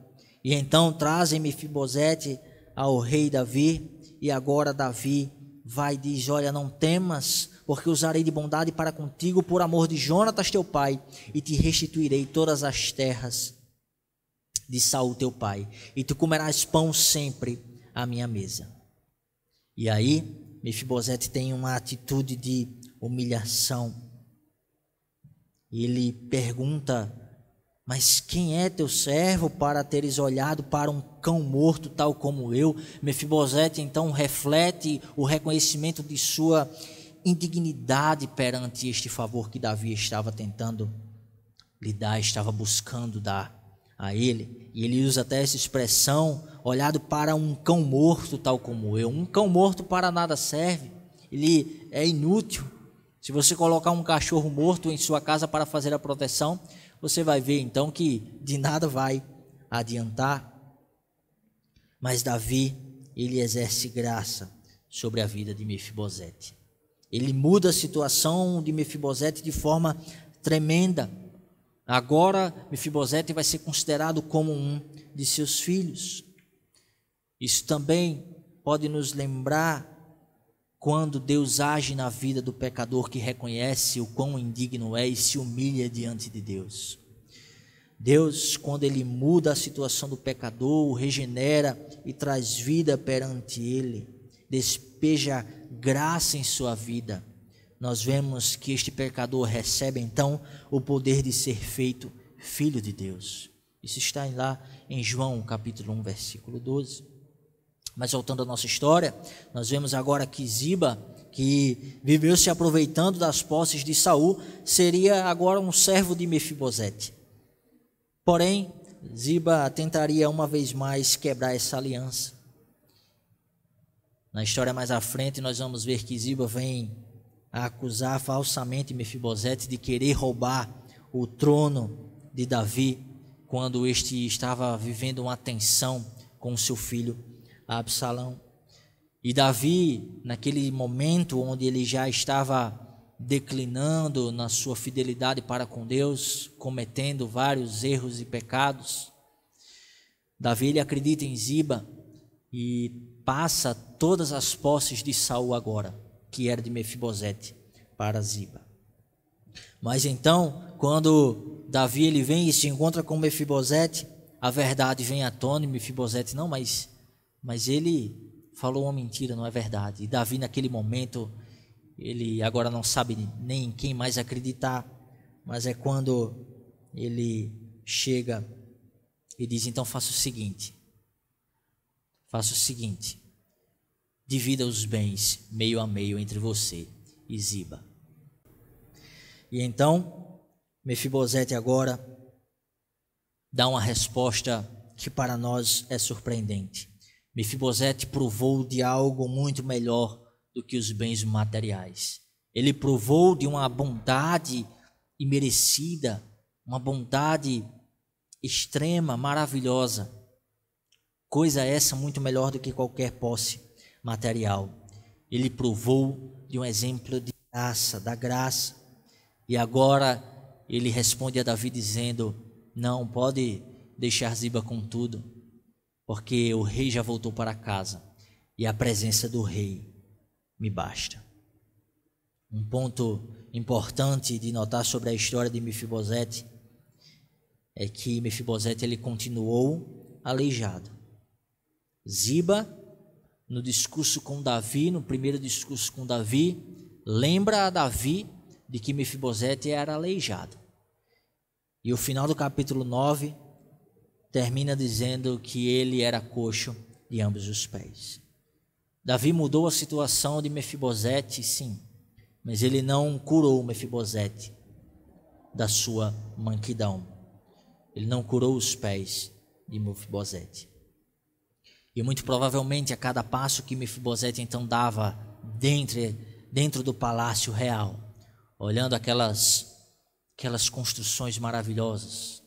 E então trazem Mefibosete ao rei Davi, e agora Davi vai e diz: olha, não temas, porque usarei de bondade para contigo por amor de Jonatas teu pai, e te restituirei todas as terras de Saul teu pai, e tu comerás pão sempre à minha mesa. E aí Mefibosete tem uma atitude de humilhação. Ele pergunta: mas quem é teu servo para teres olhado para um cão morto tal como eu? Mefibosete então reflete o reconhecimento de sua indignidade perante este favor que Davi estava tentando lhe dar, estava buscando dar a ele. E ele usa até essa expressão: olhado para um cão morto tal como eu. Um cão morto para nada serve, ele é inútil. Se você colocar um cachorro morto em sua casa para fazer a proteção, você vai ver então que de nada vai adiantar. Mas Davi, ele exerce graça sobre a vida de Mefibosete. Ele muda a situação de Mefibosete de forma tremenda. Agora Mefibosete vai ser considerado como um de seus filhos. Isso também pode nos lembrar quando Deus age na vida do pecador que reconhece o quão indigno é e se humilha diante de Deus. Deus, quando Ele muda a situação do pecador, o regenera e traz vida perante ele, despeja graça em sua vida, nós vemos que este pecador recebe então o poder de ser feito filho de Deus. Isso está lá em João capítulo 1, versículo 12. Mas voltando à nossa história, nós vemos agora que Ziba, que viveu se aproveitando das posses de Saul, seria agora um servo de Mefibosete. Porém, Ziba tentaria uma vez mais quebrar essa aliança. Na história mais à frente, nós vamos ver que Ziba vem a acusar falsamente Mefibosete de querer roubar o trono de Davi, quando este estava vivendo uma tensão com seu filho Absalão. E Davi, naquele momento onde ele já estava declinando na sua fidelidade para com Deus, cometendo vários erros e pecados, Davi ele acredita em Ziba e passa todas as posses de Saul agora, que era de Mefibosete, para Ziba. Mas então, quando Davi ele vem e se encontra com Mefibosete, a verdade vem à tona e Mefibosete: não, mas ele falou uma mentira, não é verdade. E Davi naquele momento, ele agora não sabe nem em quem mais acreditar, mas é quando ele chega e diz: então faça o seguinte, divida os bens meio a meio entre você e Ziba. E então Mefibosete agora dá uma resposta que para nós é surpreendente. Mefibosete provou de algo muito melhor do que os bens materiais. Ele provou de uma bondade imerecida, uma bondade extrema, maravilhosa. Coisa essa muito melhor do que qualquer posse material. Ele provou de um exemplo de graça, da graça. E agora ele responde a Davi dizendo: não, pode deixar Ziba com tudo, porque o rei já voltou para casa e a presença do rei me basta. Um ponto importante de notar sobre a história de Mefibosete é que Mefibosete ele continuou aleijado. Ziba, no discurso com Davi, no primeiro discurso com Davi, lembra a Davi de que Mefibosete era aleijado. E o final do capítulo 9 termina dizendo que ele era coxo de ambos os pés. Davi mudou a situação de Mefibosete, sim, mas ele não curou Mefibosete da sua manquidão. Ele não curou os pés de Mefibosete. E muito provavelmente a cada passo que Mefibosete então dava dentro do palácio real, olhando aquelas construções maravilhosas,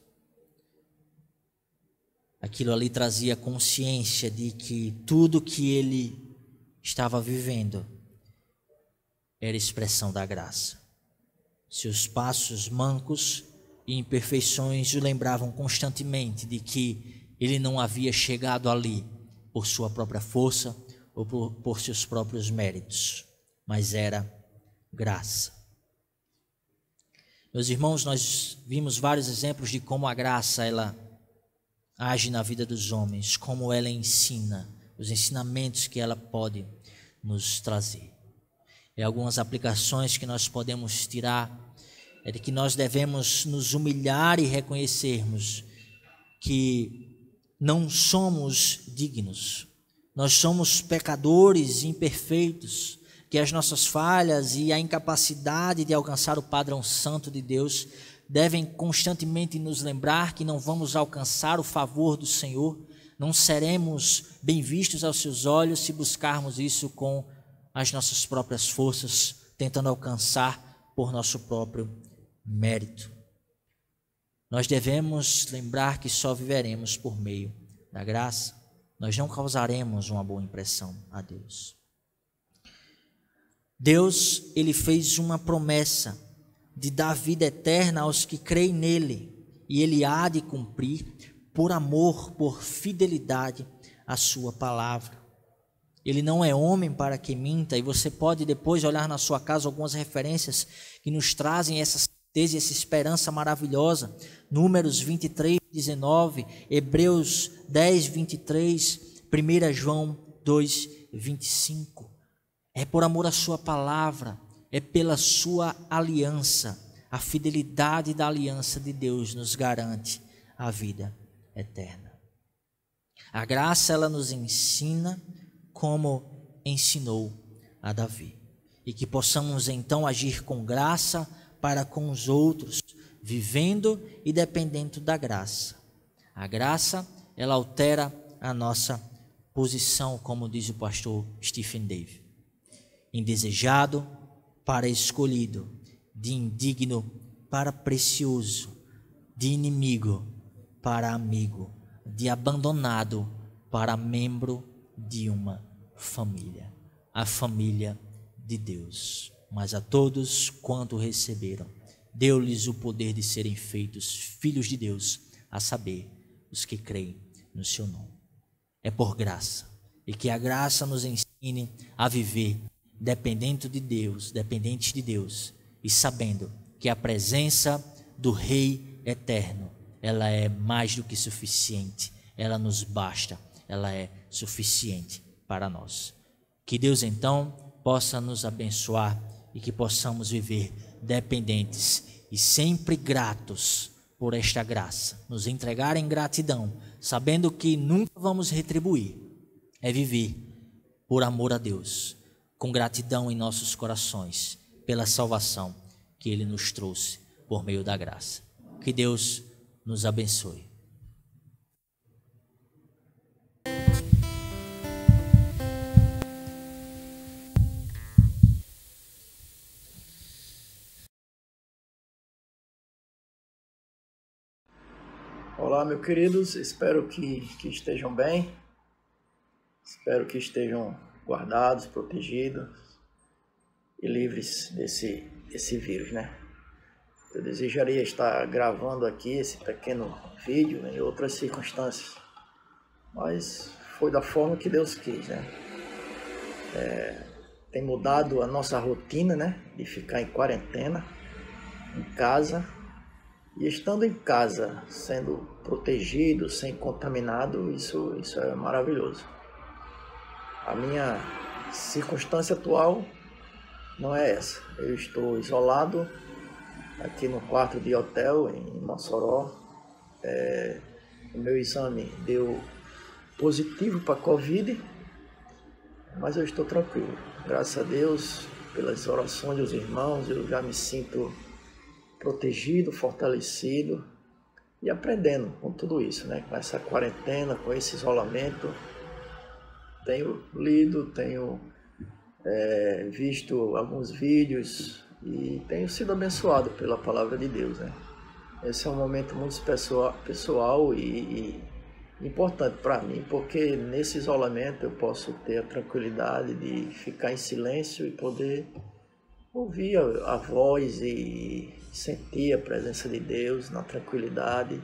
aquilo ali trazia consciência de que tudo que ele estava vivendo era expressão da graça. Seus passos mancos e imperfeições o lembravam constantemente de que ele não havia chegado ali por sua própria força ou por seus próprios méritos, mas era graça. Meus irmãos, nós vimos vários exemplos de como a graça ela age na vida dos homens, como ela ensina, os ensinamentos que ela pode nos trazer. E algumas aplicações que nós podemos tirar é de que nós devemos nos humilhar e reconhecermos que não somos dignos. Nós somos pecadores imperfeitos, que as nossas falhas e a incapacidade de alcançar o padrão santo de Deus devem constantemente nos lembrar que não vamos alcançar o favor do Senhor, não seremos bem vistos aos seus olhos se buscarmos isso com as nossas próprias forças, tentando alcançar por nosso próprio mérito. Nós devemos lembrar que só viveremos por meio da graça. Nós não causaremos uma boa impressão a Deus. Deus, ele fez uma promessa de dar vida eterna aos que creem nele, e ele há de cumprir por amor, por fidelidade à sua palavra. Ele não é homem para que minta, e você pode depois olhar na sua casa algumas referências que nos trazem essa certeza e essa esperança maravilhosa. Números 23, 19, Hebreus 10, 23, 1 João 2, 25. É por amor à sua palavra, é pela sua aliança. A fidelidade da aliança de Deus nos garante a vida eterna. A graça, ela nos ensina como ensinou a Davi. E que possamos então agir com graça para com os outros, vivendo e dependendo da graça. A graça, ela altera a nossa posição, como diz o pastor Stephen Davey. Indesejado para escolhido, de indigno para precioso, de inimigo para amigo, de abandonado para membro de uma família, a família de Deus. Mas a todos quanto receberam, deu-lhes o poder de serem feitos filhos de Deus, a saber, os que creem no seu nome. É por graça, e que a graça nos ensine a viver dependentes de Deus, e sabendo que a presença do Rei eterno, ela é mais do que suficiente, ela nos basta, ela é suficiente para nós. Que Deus então possa nos abençoar e que possamos viver dependentes e sempre gratos por esta graça, nos entregar em gratidão, sabendo que nunca vamos retribuir, é viver por amor a Deus, com gratidão em nossos corações, pela salvação que Ele nos trouxe por meio da graça. Que Deus nos abençoe. Olá, meus queridos, espero que estejam bem, espero que estejam guardados, protegidos e livres desse vírus, né? Eu desejaria estar gravando aqui esse pequeno vídeo em outras circunstâncias, mas foi da forma que Deus quis, né? Tem mudado a nossa rotina, né? De ficar em quarentena, em casa. E estando em casa, sendo protegido, sem contaminado, isso é maravilhoso. A minha circunstância atual não é essa. Eu estou isolado aqui no quarto de hotel em Mossoró. O meu exame deu positivo para Covid, mas eu estou tranquilo. Graças a Deus, pelas orações dos irmãos, eu já me sinto protegido, fortalecido e aprendendo com tudo isso, né? Com essa quarentena, com esse isolamento. Tenho lido, tenho visto alguns vídeos e tenho sido abençoado pela palavra de Deus, né? Esse é um momento muito pessoal e importante para mim, porque nesse isolamento eu posso ter a tranquilidade de ficar em silêncio e poder ouvir a voz e sentir a presença de Deus na tranquilidade.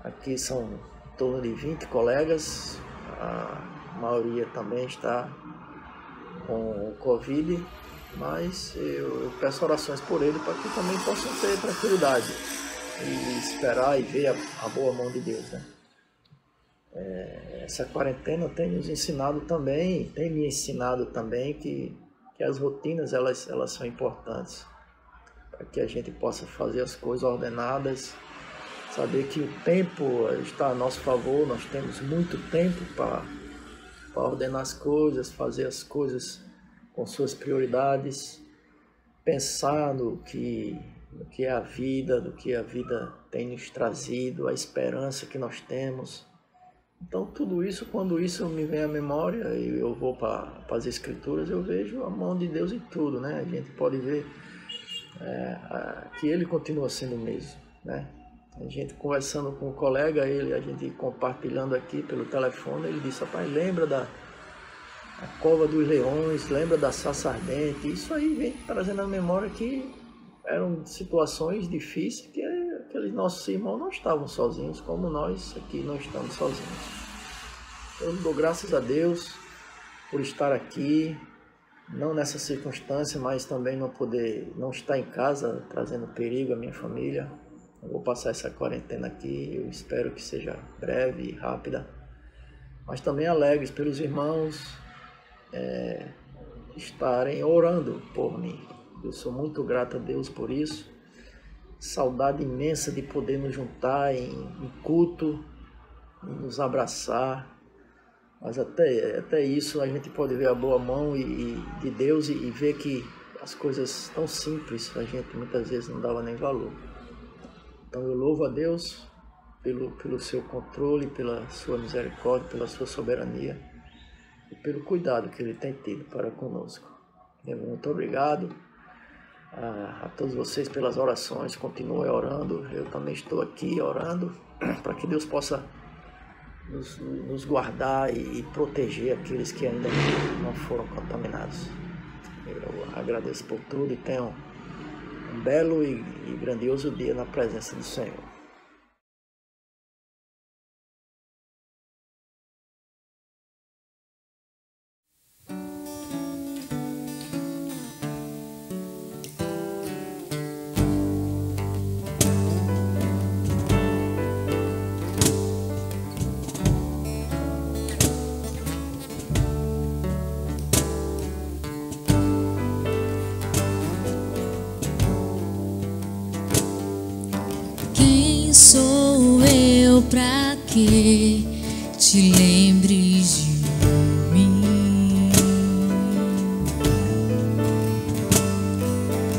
Aqui são em torno de 20 colegas, a maioria também está com o Covid, mas eu peço orações por ele para que também possam ter tranquilidade e esperar e ver a boa mão de Deus, né? essa quarentena tem nos ensinado também, tem me ensinado também que as rotinas elas são importantes para que a gente possa fazer as coisas ordenadas, saber que o tempo está a nosso favor, nós temos muito tempo para ordenar as coisas, fazer as coisas com suas prioridades, pensar no que é a vida, do que a vida tem nos trazido, a esperança que nós temos. Então tudo isso, quando isso me vem à memória e eu vou para as Escrituras, eu vejo a mão de Deus em tudo, né? A gente pode ver que Ele continua sendo o mesmo, né? A gente conversando com um colega, a gente compartilhando aqui pelo telefone, ele disse: rapaz, lembra da cova dos leões, lembra da sarça ardente. Isso aí vem trazendo à memória que eram situações difíceis que aqueles nossos irmãos não estavam sozinhos, como nós aqui não estamos sozinhos. Eu dou graças a Deus por estar aqui, não nessa circunstância, mas também não estar em casa, trazendo perigo à minha família. Eu vou passar essa quarentena aqui, eu espero que seja breve e rápida, mas também alegres pelos irmãos estarem orando por mim. Eu sou muito grato a Deus por isso. Saudade imensa de poder nos juntar em culto, nos abraçar. Mas até isso a gente pode ver a boa mão de Deus e ver que as coisas tão simples a gente muitas vezes não dava nem valor. Então eu louvo a Deus pelo seu controle, pela sua misericórdia, pela sua soberania e pelo cuidado que Ele tem tido para conosco. Muito obrigado a todos vocês pelas orações. Continuem orando. Eu também estou aqui orando para que Deus possa nos guardar e proteger aqueles que ainda não foram contaminados. Eu agradeço por tudo e tenham um belo e grandioso dia na presença do Senhor. Sou eu pra que te lembres de mim?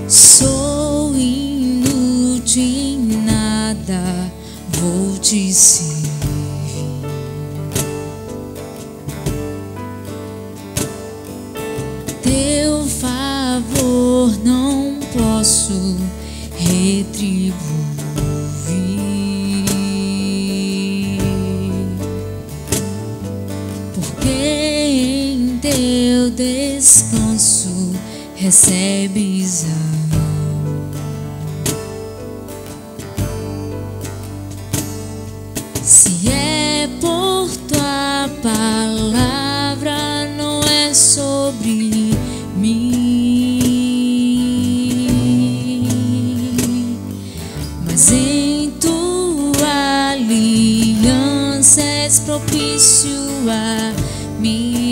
Sou inútil em nada, vou te servir. Teu favor não posso retribuir. Teu descanso recebes se é por tua palavra, não é sobre mim, mas em tua aliança és propício a mim.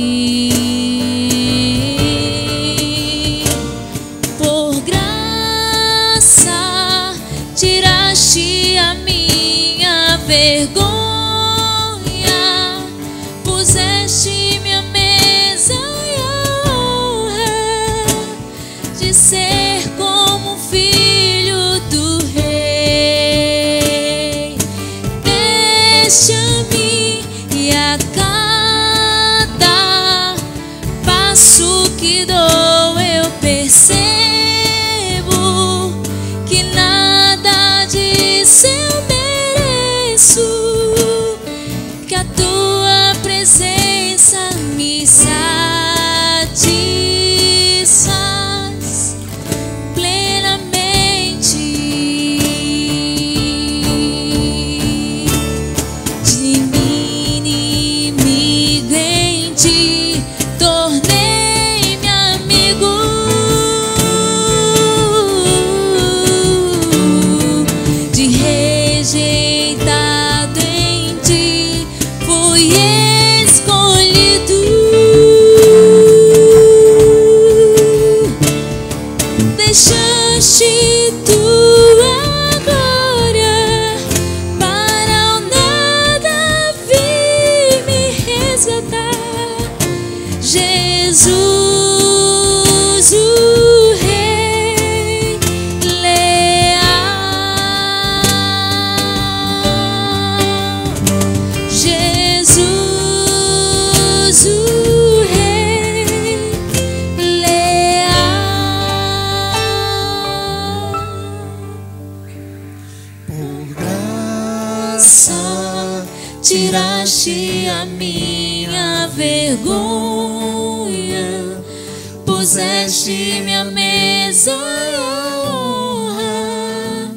Por graça tiraste a minha vergonha, puseste minha mesa e a honra de ser como filho do rei. Deste a mim e a passo que dou eu percebo que nada disso eu mereço, que a tua presença me satisfaz plenamente. De mim inimigo em ti tornei-me amigo, de rejeitado a minha vergonha, puseste-me à mesa a honra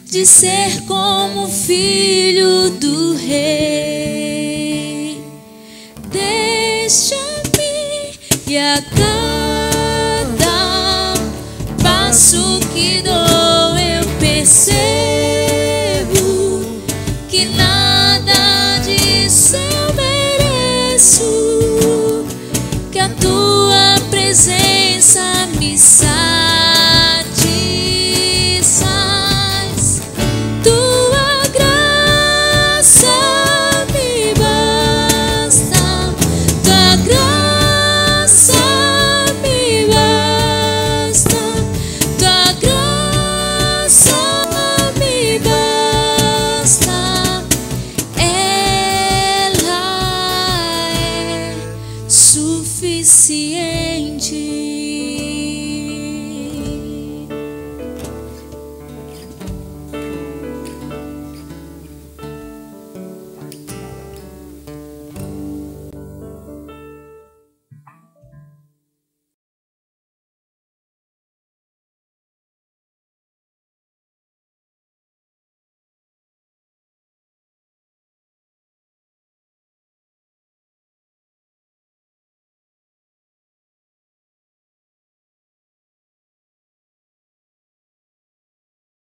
de ser como filho do rei. Deixa-me e a cada passo que dou eu percebo que nada disso eu mereço, que a tua presença me satisfaz. Tua graça me basta, tua graça me basta, tua graça me basta. Ela é suficiente.